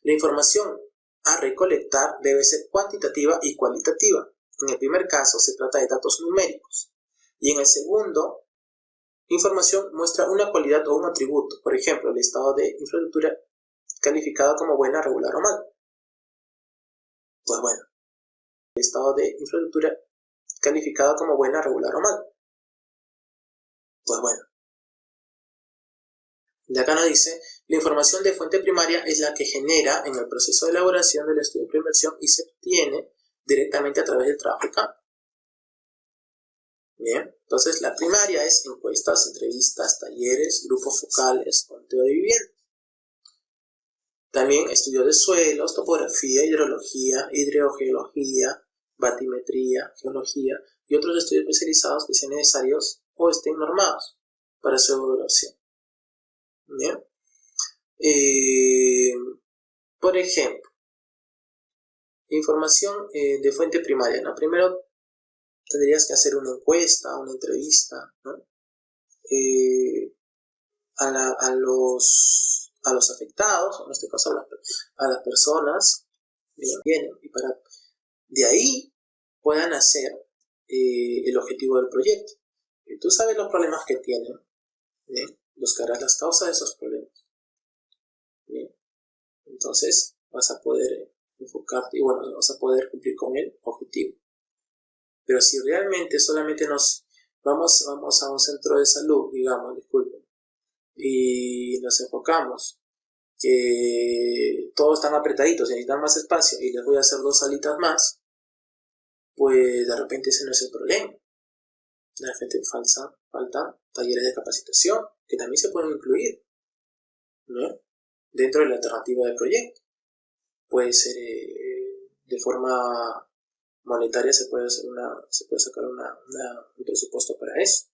La información a recolectar debe ser cuantitativa y cualitativa. En el primer caso se trata de datos numéricos y en el segundo, información muestra una cualidad o un atributo, por ejemplo, el estado de infraestructura calificado como buena, regular o mal. Pues bueno, el estado de infraestructura calificado como buena, regular o mal. Pues bueno. De acá nos dice, la información de fuente primaria es la que genera en el proceso de elaboración del estudio de preinversión y se obtiene directamente a través del trabajo de campo. Bien, entonces la primaria es encuestas, entrevistas, talleres, grupos focales, conteo de vivienda. También estudio de suelos, topografía, hidrología, hidrogeología, batimetría, geología y otros estudios especializados que sean necesarios o estén normados para su evaluación. Bien. Por ejemplo, información de fuente primaria, ¿no? Primero tendrías que hacer una encuesta, una entrevista, ¿no? A los afectados, en este caso a las personas que vienen, y para de ahí puedan hacer el objetivo del proyecto. Y tú sabes los problemas que tienen, ¿bien? Buscarás las causas de esos problemas. Bien. Entonces vas a poder enfocarte y bueno, vas a poder cumplir con el objetivo. Pero si realmente solamente nos vamos a un centro de salud, digamos, disculpen, y nos enfocamos que todos están apretaditos y necesitan más espacio y les voy a hacer 2 salitas más, pues de repente ese no es el problema. De repente faltan talleres de capacitación que también se pueden incluir, ¿no? Dentro de la alternativa del proyecto. Puede ser de forma monetaria, se puede sacar un presupuesto para eso,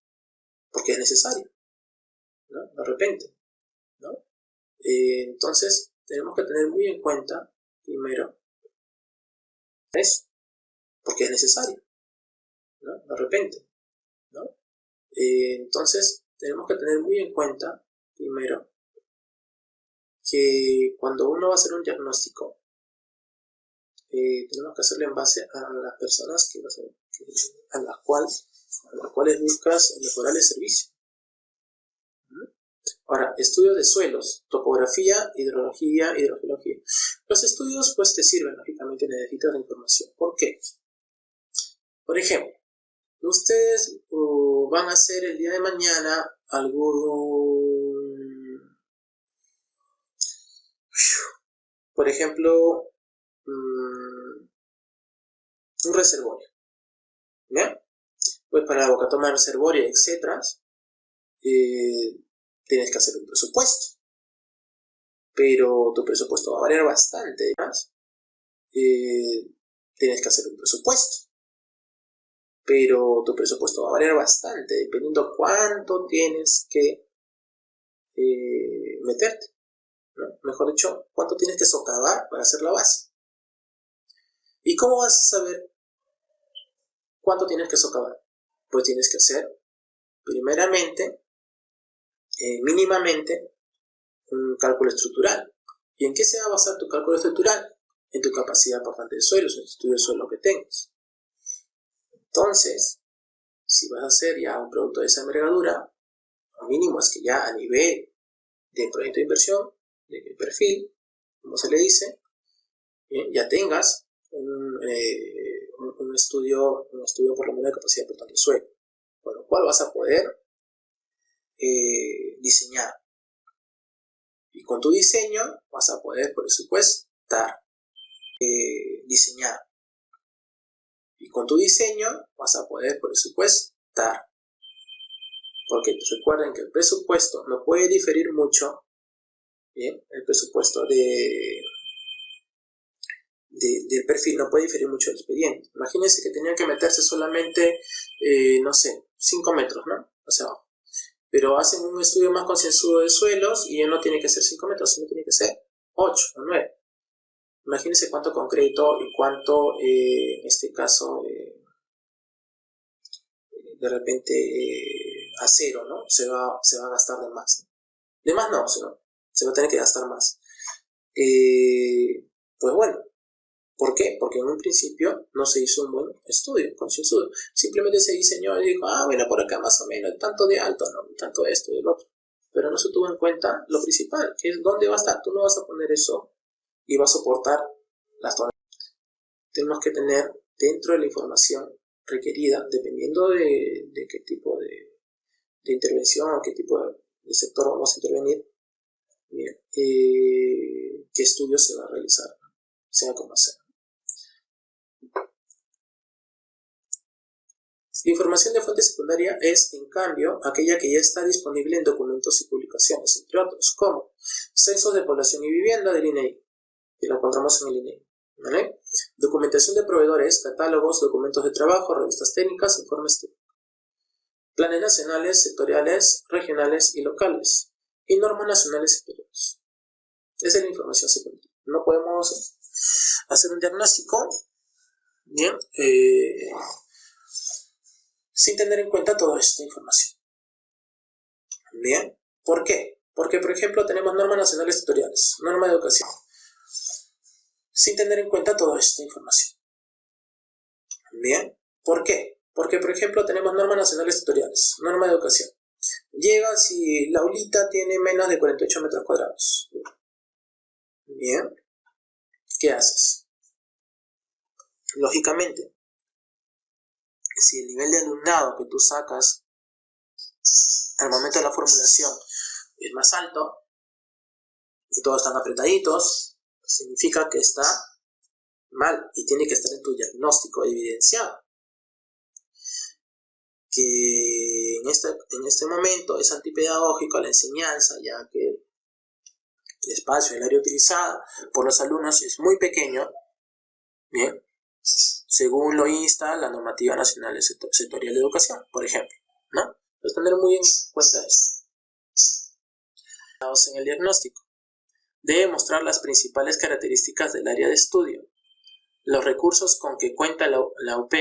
porque es necesario, ¿no? De repente, ¿no? Entonces tenemos que tener muy en cuenta primero eso, porque es necesario, ¿no? De repente, ¿no? Entonces tenemos que tener muy en cuenta primero que cuando uno va a hacer un diagnóstico tenemos que hacerlo en base a las personas a las cuales buscas mejorar el servicio. Ahora, estudio de suelos, topografía, hidrología, hidrogeología. Los estudios pues te sirven, lógicamente necesitas la información. ¿Por qué? Por ejemplo, ustedes van a hacer el día de mañana por ejemplo, un reservorio. ¿Bien? Pues para la boca toma de reservorio, etc., tienes que hacer un presupuesto. Pero tu presupuesto va a variar bastante. Además, tienes que hacer un presupuesto. Pero tu presupuesto va a variar bastante dependiendo cuánto tienes que meterte, ¿no? Mejor dicho, cuánto tienes que socavar para hacer la base. ¿Y cómo vas a saber cuánto tienes que socavar? Pues tienes que hacer primeramente, mínimamente, un cálculo estructural. ¿Y en qué se va a basar tu cálculo estructural? En tu capacidad portante de suelos, en el estudio de suelo que tengas. Entonces, si vas a hacer ya un producto de esa envergadura, lo mínimo es que ya a nivel de proyecto de inversión, de perfil, como se le dice, ya tengas un estudio por lo menos de capacidad portante de suelo, con lo cual vas a poder diseñar. Y con tu diseño vas a poder presupuestar, diseñar. Y con tu diseño vas a poder presupuestar. Porque recuerden que el presupuesto no puede diferir mucho, ¿bien? El presupuesto del perfil no puede diferir mucho del expediente. Imagínense que tenían que meterse solamente, no sé, 5 metros, ¿no? Hacia abajo. Pero hacen un estudio más concienzudo de suelos y ya no tiene que ser 5 metros, sino tiene que ser 8 o 9. Imagínense cuánto concreto y cuánto, en este caso, de repente, a cero, ¿no? Se va a gastar de más, ¿no? De más no, se va a tener que gastar más. Pues bueno, ¿por qué? Porque en un principio no se hizo un buen estudio concienzudo. Simplemente se diseñó y dijo, bueno, por acá más o menos, tanto de alto, ¿no? Tanto esto y el otro. Pero no se tuvo en cuenta lo principal, que es dónde va a estar. Tú no vas a poner eso y va a soportar las tonalidades. Tenemos que tener dentro de la información requerida, dependiendo de qué tipo de intervención o qué tipo de sector vamos a intervenir, bien, qué estudio se va a realizar, sea como sea. La información de fuente secundaria es, en cambio, aquella que ya está disponible en documentos y publicaciones, entre otros, como censos de población y vivienda del INEI, que lo encontramos en el INEI, ¿vale? Documentación de proveedores, catálogos, documentos de trabajo, revistas técnicas, informes técnicos, planes nacionales, sectoriales, regionales y locales, y normas nacionales superiores. Esa es la información secundaria. No podemos hacer un diagnóstico, bien, sin tener en cuenta toda esta información. Bien, ¿por qué? Porque, por ejemplo, tenemos normas nacionales sectoriales, norma de educación, sin tener en cuenta toda esta información. Bien, ¿por qué? Porque, por ejemplo, tenemos normas nacionales sectoriales, norma de educación. Llega si la aulita tiene menos de 48 metros cuadrados. Bien, ¿qué haces? Lógicamente, si el nivel de alumnado que tú sacas al momento de la formulación es más alto y todos están apretaditos, significa que está mal y tiene que estar en tu diagnóstico evidenciado. Que en este momento es antipedagógico la enseñanza, ya que el espacio, el área utilizada por los alumnos es muy pequeño, bien, según lo insta la normativa nacional sectorial de educación, por ejemplo, ¿no? Entonces tener muy en cuenta esto. En el diagnóstico debe mostrar las principales características del área de estudio, los recursos con que cuenta la UP,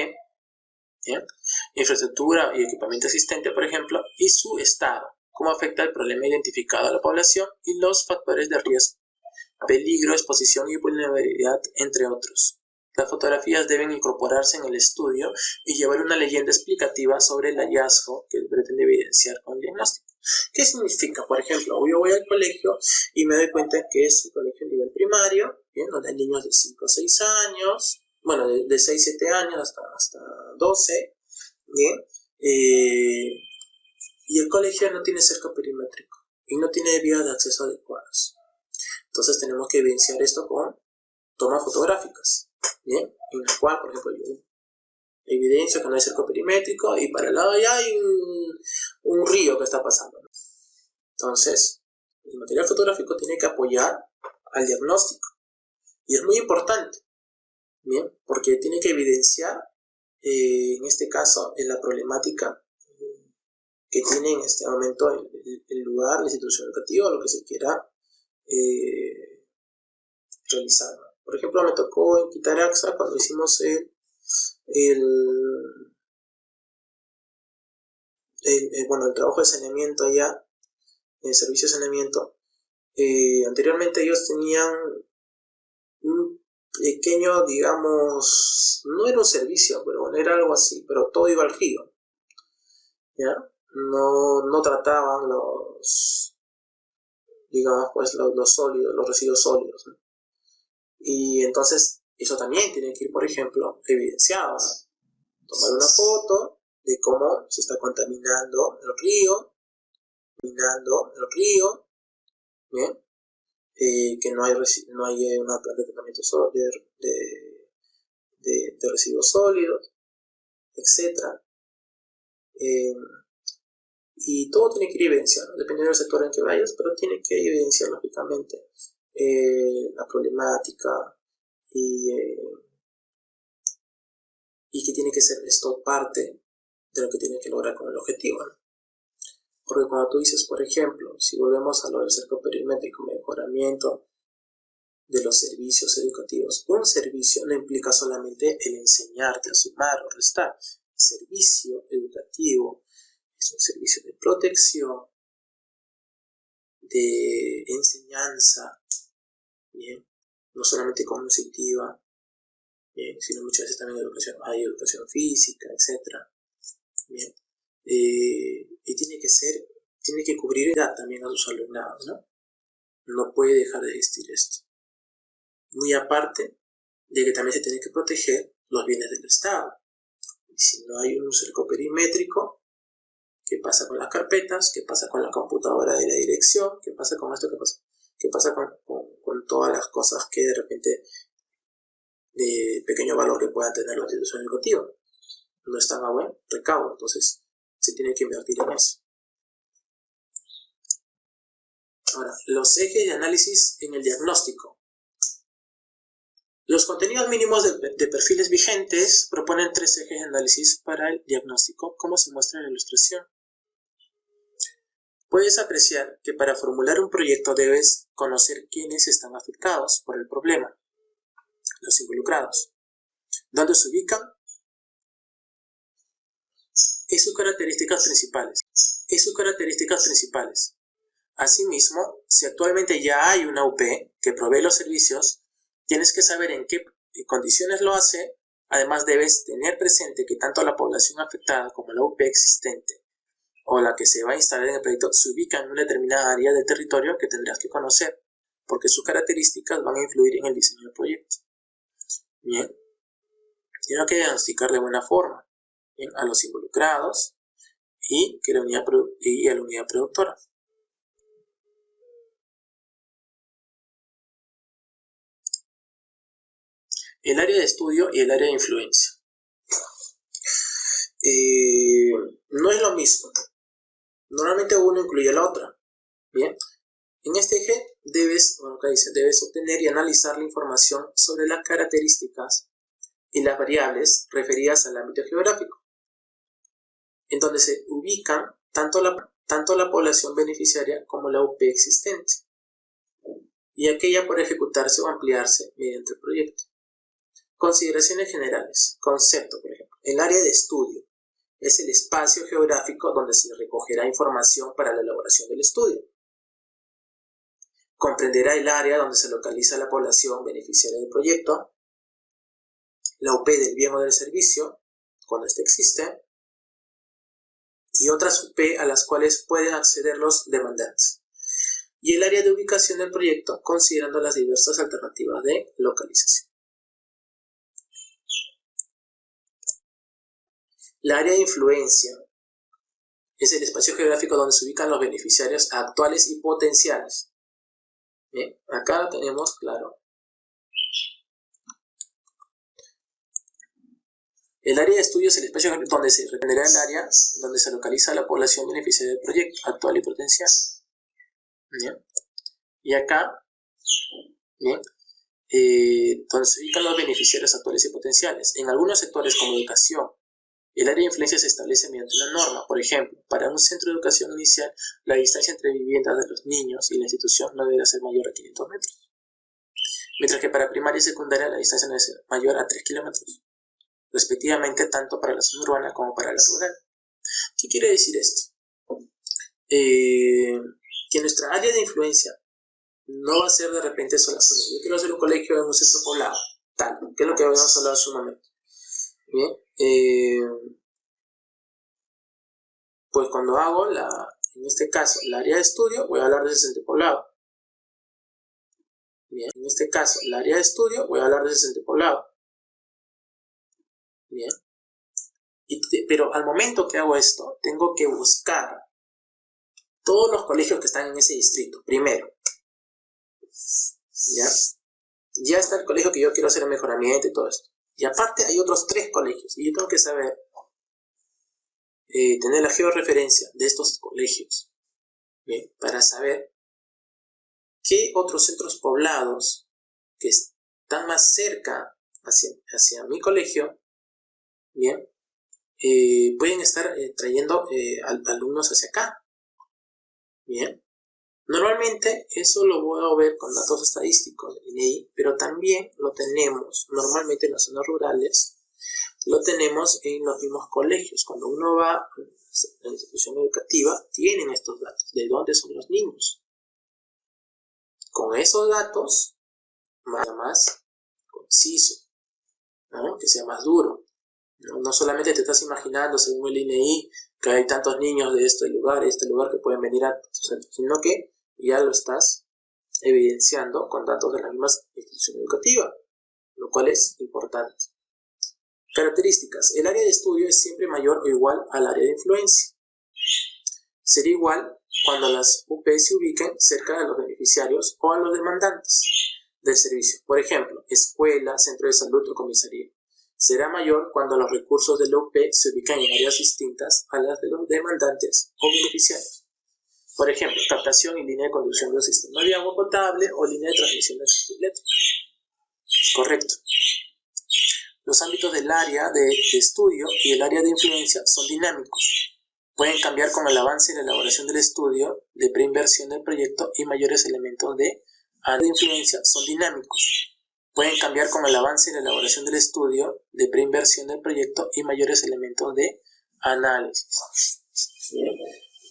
¿bien? Infraestructura y equipamiento existente, por ejemplo, y su estado, cómo afecta el problema identificado a la población y los factores de riesgo, peligro, exposición y vulnerabilidad, entre otros. Las fotografías deben incorporarse en el estudio y llevar una leyenda explicativa sobre el hallazgo que pretende evidenciar con el diagnóstico. ¿Qué significa? Por ejemplo, yo voy al colegio y me doy cuenta que es un colegio a nivel primario, ¿bien? Donde hay niños de 5 o 6 años, bueno, de 6 a 7 años hasta 12, ¿bien? Y el colegio no tiene cerco perimétrico y no tiene vías de acceso adecuadas. Entonces tenemos que evidenciar esto con tomas fotográficas, ¿bien? En la cual, por ejemplo, yo evidencio que no hay cerco perimétrico y para el lado ya hay un río que está pasando, ¿no? Entonces, el material fotográfico tiene que apoyar al diagnóstico y es muy importante, ¿bien? Porque tiene que evidenciar, en este caso, en la problemática que tiene en este momento el lugar, la institución educativa, lo que se quiera realizar, ¿no? Por ejemplo, me tocó en Quitaraxa cuando hicimos el trabajo de saneamiento allá, el servicio de saneamiento. Anteriormente ellos tenían un pequeño, digamos, no era un servicio, pero bueno, era algo así, pero todo iba al río, ¿ya? No trataban digamos, pues los sólidos, los residuos sólidos, ¿no? Y entonces eso también tiene que ir, por ejemplo, evidenciado, ¿no? Tomar una foto de cómo se está contaminando el río, ¿bien? Que no hay una planta de tratamiento de residuos sólidos, etc. Y todo tiene que ir evidenciado, ¿no? Dependiendo del sector en que vayas, pero tiene que evidenciar lógicamente la problemática y que tiene que ser esto parte de lo que tiene que lograr con el objetivo, ¿no? Porque cuando tú dices, por ejemplo, si volvemos a lo del cerco perimétrico, mejoramiento de los servicios educativos, un servicio no implica solamente el enseñarte a sumar o restar. El servicio educativo Es un servicio de protección, de enseñanza, bien, no solamente cognitiva, bien, sino muchas veces también hay educación física, etc. Bien, y tiene que cubrir edad también a sus alumnados, ¿no? No puede dejar de existir esto. Muy aparte de que también se tiene que proteger los bienes del Estado. Y si no hay un cerco perimétrico, ¿qué pasa con las carpetas? ¿Qué pasa con la computadora de la dirección? ¿Qué pasa con esto? ¿Qué pasa con todas las cosas que de repente de pequeño valor que puedan tener la institución educativa? No están a buen recaudo, entonces se tiene que invertir en eso. Ahora, los ejes de análisis en el diagnóstico. Los contenidos mínimos de perfiles vigentes proponen 3 ejes de análisis para el diagnóstico, como se muestra en la ilustración. Puedes apreciar que para formular un proyecto debes conocer quiénes están afectados por el problema, los involucrados, dónde se ubican y sus características principales. Asimismo, si actualmente ya hay una UP que provee los servicios, tienes que saber en qué condiciones lo hace. Además, debes tener presente que tanto la población afectada como la UP existente o la que se va a instalar en el proyecto se ubican en una determinada área del territorio que tendrás que conocer, porque sus características van a influir en el diseño del proyecto. Bien, tienes que diagnosticar de buena forma, bien, a los involucrados y a la unidad productora. El área de estudio y el área de influencia. No es lo mismo. Normalmente uno incluye la otra. Bien. En este eje debes obtener y analizar la información sobre las características y las variables referidas al ámbito geográfico, en donde se ubican tanto la población beneficiaria como la UP existente, y aquella por ejecutarse o ampliarse mediante el proyecto. Consideraciones generales. Concepto, por ejemplo. El área de estudio es el espacio geográfico donde se recogerá información para la elaboración del estudio. Comprenderá el área donde se localiza la población beneficiaria del proyecto, la UP del bien o del servicio, cuando éste existe, y otras UP a las cuales pueden acceder los demandantes. Y el área de ubicación del proyecto, considerando las diversas alternativas de localización. La área de influencia es el espacio geográfico donde se ubican los beneficiarios actuales y potenciales. Bien, acá lo tenemos claro. El área de estudio es el espacio donde se reprenderá el área donde se localiza la población beneficiaria del proyecto, actual y potencial. Bien. Y acá, bien, donde se ubican los beneficiarios actuales y potenciales. En algunos sectores como educación, el área de influencia se establece mediante una norma. Por ejemplo, para un centro de educación inicial, la distancia entre viviendas de los niños y la institución no deberá ser mayor a 500 metros. Mientras que para primaria y secundaria la distancia debe ser mayor a 3 kilómetros, respectivamente, tanto para la zona urbana como para la rural. ¿Qué quiere decir esto? Que nuestra área de influencia no va a ser de repente sola. Yo quiero hacer un colegio en un centro poblado, tal, que es lo que habíamos hablado hace un momento. Bien, pues cuando hago en este caso, el área de estudio, voy a hablar de ese centro poblado. Bien, en este caso, el área de estudio, voy a hablar de ese centro poblado. Bien, pero al momento que hago esto, tengo que buscar todos los colegios que están en ese distrito, primero. Ya está el colegio que yo quiero hacer el mejoramiento y todo esto. Y aparte hay otros 3 colegios, y yo tengo que saber, tener la georreferencia de estos colegios, bien, para saber qué otros centros poblados que están más cerca hacia mi colegio, bien, pueden estar trayendo alumnos hacia acá. Bien, normalmente eso lo voy a ver con datos estadísticos, pero también lo tenemos normalmente en las zonas rurales, lo tenemos en los mismos colegios. Cuando uno va, la institución educativa tienen estos datos. ¿De dónde son los niños? Con esos datos, más conciso, ¿no? Que sea más duro. No solamente te estás imaginando, según el INEI, que hay tantos niños de este lugar que pueden venir a tu centro, sino que ya lo estás evidenciando con datos de la misma institución educativa, lo cual es importante. Características. El área de estudio es siempre mayor o igual al área de influencia. Será igual cuando las UP se ubiquen cerca de los beneficiarios o a los demandantes del servicio. Por ejemplo, escuela, centro de salud o comisaría. Será mayor cuando los recursos de la UP se ubican en áreas distintas a las de los demandantes o beneficiarios. Por ejemplo, captación y línea de conducción de un sistema de agua potable o línea de transmisión de energía eléctrica. Correcto. Los ámbitos del área de estudio y el área de influencia son dinámicos. Pueden cambiar con el avance en la elaboración del estudio, de preinversión del proyecto y mayores elementos de área de influencia son dinámicos. Pueden cambiar con el avance en la elaboración del estudio, de preinversión del proyecto y mayores elementos de análisis. Bien.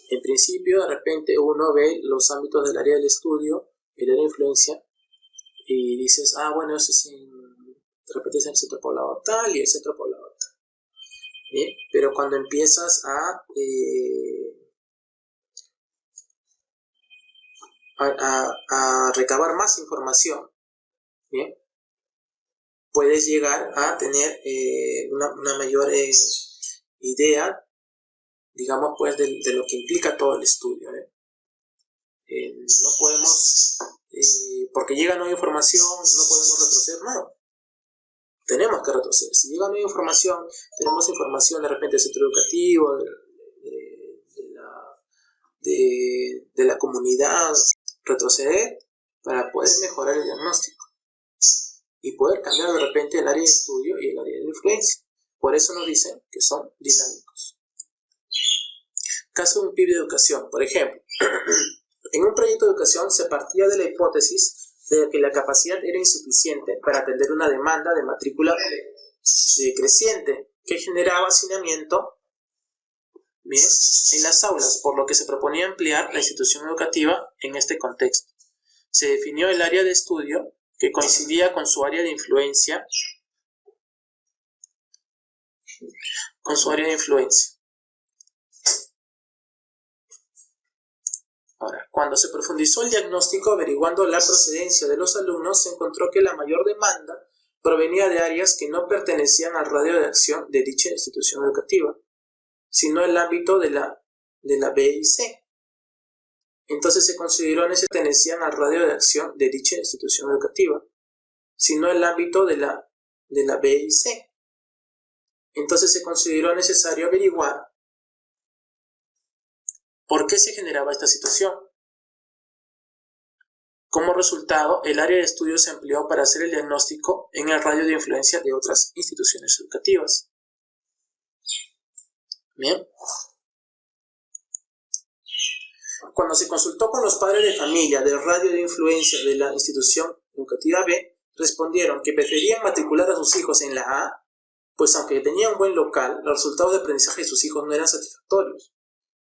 En principio, de repente uno ve los ámbitos del área del estudio, el área de influencia, y dices, bueno, eso es de repente es el centro poblado tal y el centro poblado tal. Bien, pero cuando empiezas a recabar más información, bien, puedes llegar a tener una mayor idea, digamos, pues, de lo que implica todo el estudio. No podemos, porque llega nueva información, no podemos retroceder nada. Tenemos que retroceder. Si llega nueva información, tenemos información de repente del centro educativo, de la comunidad, retroceder para poder mejorar el diagnóstico y poder cambiar de repente el área de estudio y el área de influencia. Por eso nos dicen que son dinámicos. Caso de un PIB de educación, por ejemplo. En un proyecto de educación se partía de la hipótesis de que la capacidad era insuficiente para atender una demanda de matrícula creciente que generaba hacinamiento, bien, en las aulas, por lo que se proponía ampliar la institución educativa en este contexto. Se definió el área de estudio que coincidía con su área de influencia, Ahora, cuando se profundizó el diagnóstico averiguando la procedencia de los alumnos, se encontró que la mayor demanda provenía de áreas que no pertenecían al radio de acción de dicha institución educativa, sino el ámbito de la B y C. Entonces se consideró que pertenecían al radio de acción de dicha institución educativa, sino el ámbito de la B y C. Entonces se consideró necesario averiguar ¿por qué se generaba esta situación? Como resultado, el área de estudio se amplió para hacer el diagnóstico en el radio de influencia de otras instituciones educativas. Bien. Cuando se consultó con los padres de familia del radio de influencia de la institución educativa B, respondieron que preferían matricular a sus hijos en la A, pues aunque tenían un buen local, los resultados de aprendizaje de sus hijos no eran satisfactorios.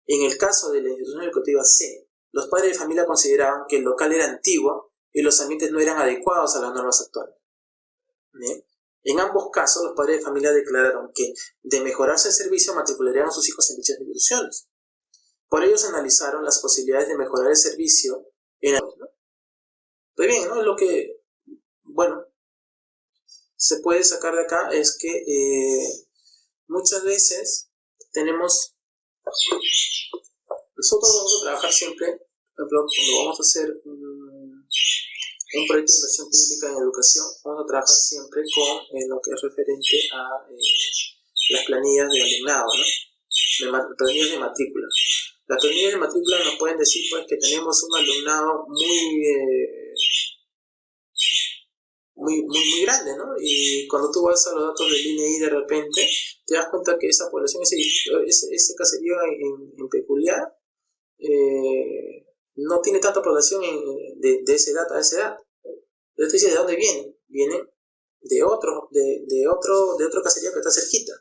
En el caso de la institución educativa C, los padres de familia consideraban que el local era antiguo y los ambientes no eran adecuados a las normas actuales. ¿Bien? En ambos casos, los padres de familia declararon que, de mejorarse el servicio, matricularían a sus hijos en dichas instituciones. Por ello, se analizaron las posibilidades de mejorar el servicio en el... ¿no? Pues bien, ¿no? Lo que, bueno, se puede sacar de acá es que muchas veces tenemos... Nosotros vamos a trabajar siempre, por ejemplo, cuando vamos a hacer un proyecto de inversión pública en educación, vamos a trabajar siempre con lo que es referente a las planillas de alumnado, ¿no? Planillas de matrícula. Las planillas de matrícula nos pueden decir pues que tenemos un alumnado muy grande, ¿no? Y cuando tú vas a los datos del INEI de repente, te das cuenta que esa población, ese caserío en peculiar, no tiene tanta población de esa edad a esa edad. Yo te dice, ¿de dónde vienen? Vienen de otro caserío que está cerquita.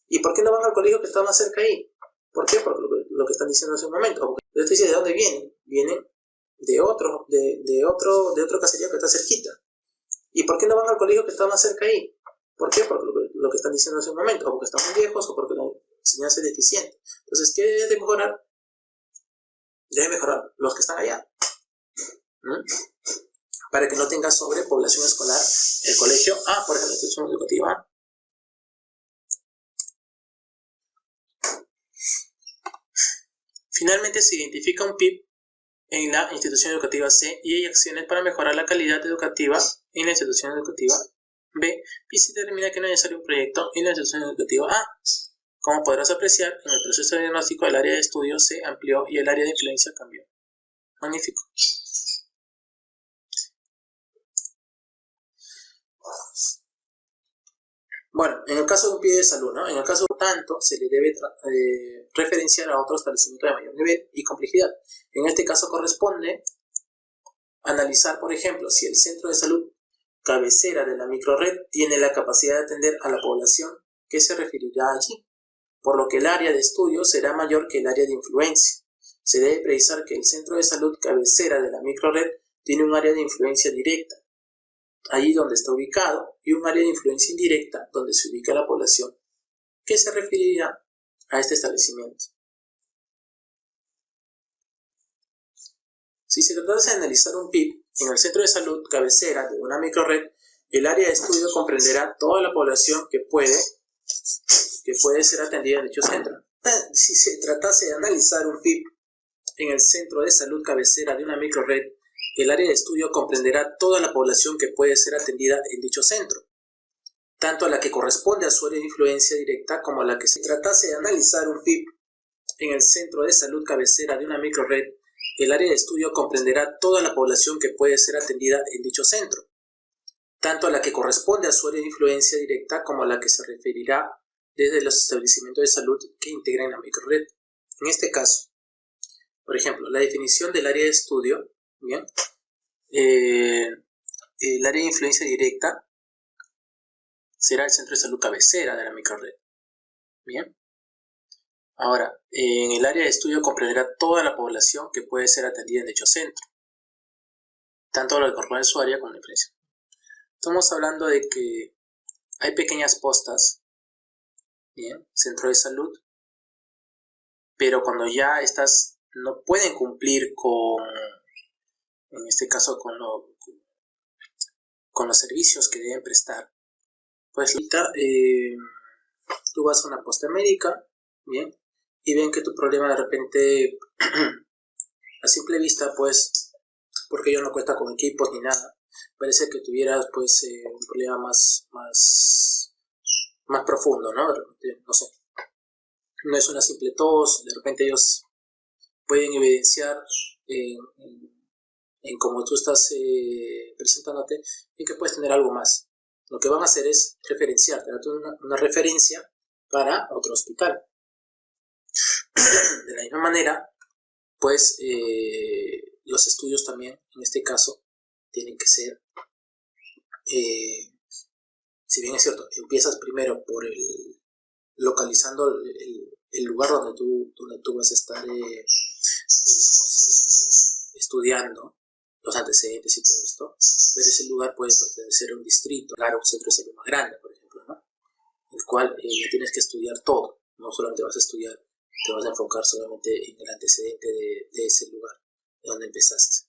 ¿Y por qué no van al colegio que está más cerca ahí? ¿Por qué? Porque lo que están diciendo hace un momento. Yo te dice, ¿de dónde vienen? Vienen de otro caserío que está cerquita. ¿Y por qué no van al colegio que está más cerca ahí? ¿Por qué? Porque lo que están diciendo hace un momento, o porque están muy viejos, o porque la enseñanza es deficiente. Entonces, ¿qué debe mejorar? Debe mejorar los que están allá. Para que no tenga sobrepoblación escolar el colegio. Por ejemplo, institución educativa. Finalmente, se identifica un PIB en la institución educativa C y hay acciones para mejorar la calidad educativa en la institución educativa B, y se determina que no es necesario un proyecto en la institución educativa A. Como podrás apreciar, en el proceso de diagnóstico el área de estudio se amplió y el área de influencia cambió. Magnífico. Bueno, en el caso de un PIB de salud, ¿no? En el caso, por tanto, se le debe referenciar a otro establecimiento de mayor nivel y complejidad. En este caso corresponde analizar, por ejemplo, si el centro de salud cabecera de la microred tiene la capacidad de atender a la población que se referirá allí, por lo que el área de estudio será mayor que el área de influencia. Se debe precisar que el centro de salud cabecera de la microred tiene un área de influencia directa, allí donde está ubicado, y un área de influencia indirecta, donde se ubica la población que se referirá a este establecimiento. Si se tratase de analizar un PIB en el centro de salud cabecera de una microred, el área de estudio comprenderá toda la población que puede ser atendida en dicho centro. Si se tratase de analizar un PIB en el centro de salud cabecera de una microred, el área de estudio comprenderá toda la población que puede ser atendida en dicho centro, tanto a la que corresponde a su área de influencia directa como a la que se tratase de analizar un PIB en el centro de salud cabecera de una microred. El área de estudio comprenderá toda la población que puede ser atendida en dicho centro, tanto a la que corresponde a su área de influencia directa como a la que se referirá desde los establecimientos de salud que integran la microred. En este caso, por ejemplo, la definición del área de estudio, ¿bien? El área de influencia directa será el centro de salud cabecera de la microred. Bien. Ahora, en el área de estudio comprenderá toda la población que puede ser atendida en dicho centro, tanto lo que corresponde a su área como la influencia. Estamos hablando de que hay pequeñas postas, bien, centro de salud, pero cuando ya estas no pueden cumplir con, en este caso, con los servicios que deben prestar, pues ahorita tú vas a una posta médica, bien, y ven que tu problema de repente a simple vista, pues, porque ellos no cuentan con equipos ni nada, parece que tuvieras pues un problema más profundo, ¿no? De repente, no sé, no es una simple tos, de repente ellos pueden evidenciar en cómo tú estás presentándote, en que puedes tener algo más. Lo que van a hacer es referenciarte, darte una referencia para otro hospital. De la misma manera, pues los estudios también, en este caso, tienen que ser, si bien es cierto, empiezas primero por localizando el lugar donde tú vas a estar estudiando los antecedentes y todo esto, pero ese lugar puede pertenecer a un distrito, a un centro de salud más grande, por ejemplo, ¿no? El cual ya tienes que estudiar todo, no solamente vas a estudiar, te vas a enfocar solamente en el antecedente de ese lugar, de donde empezaste.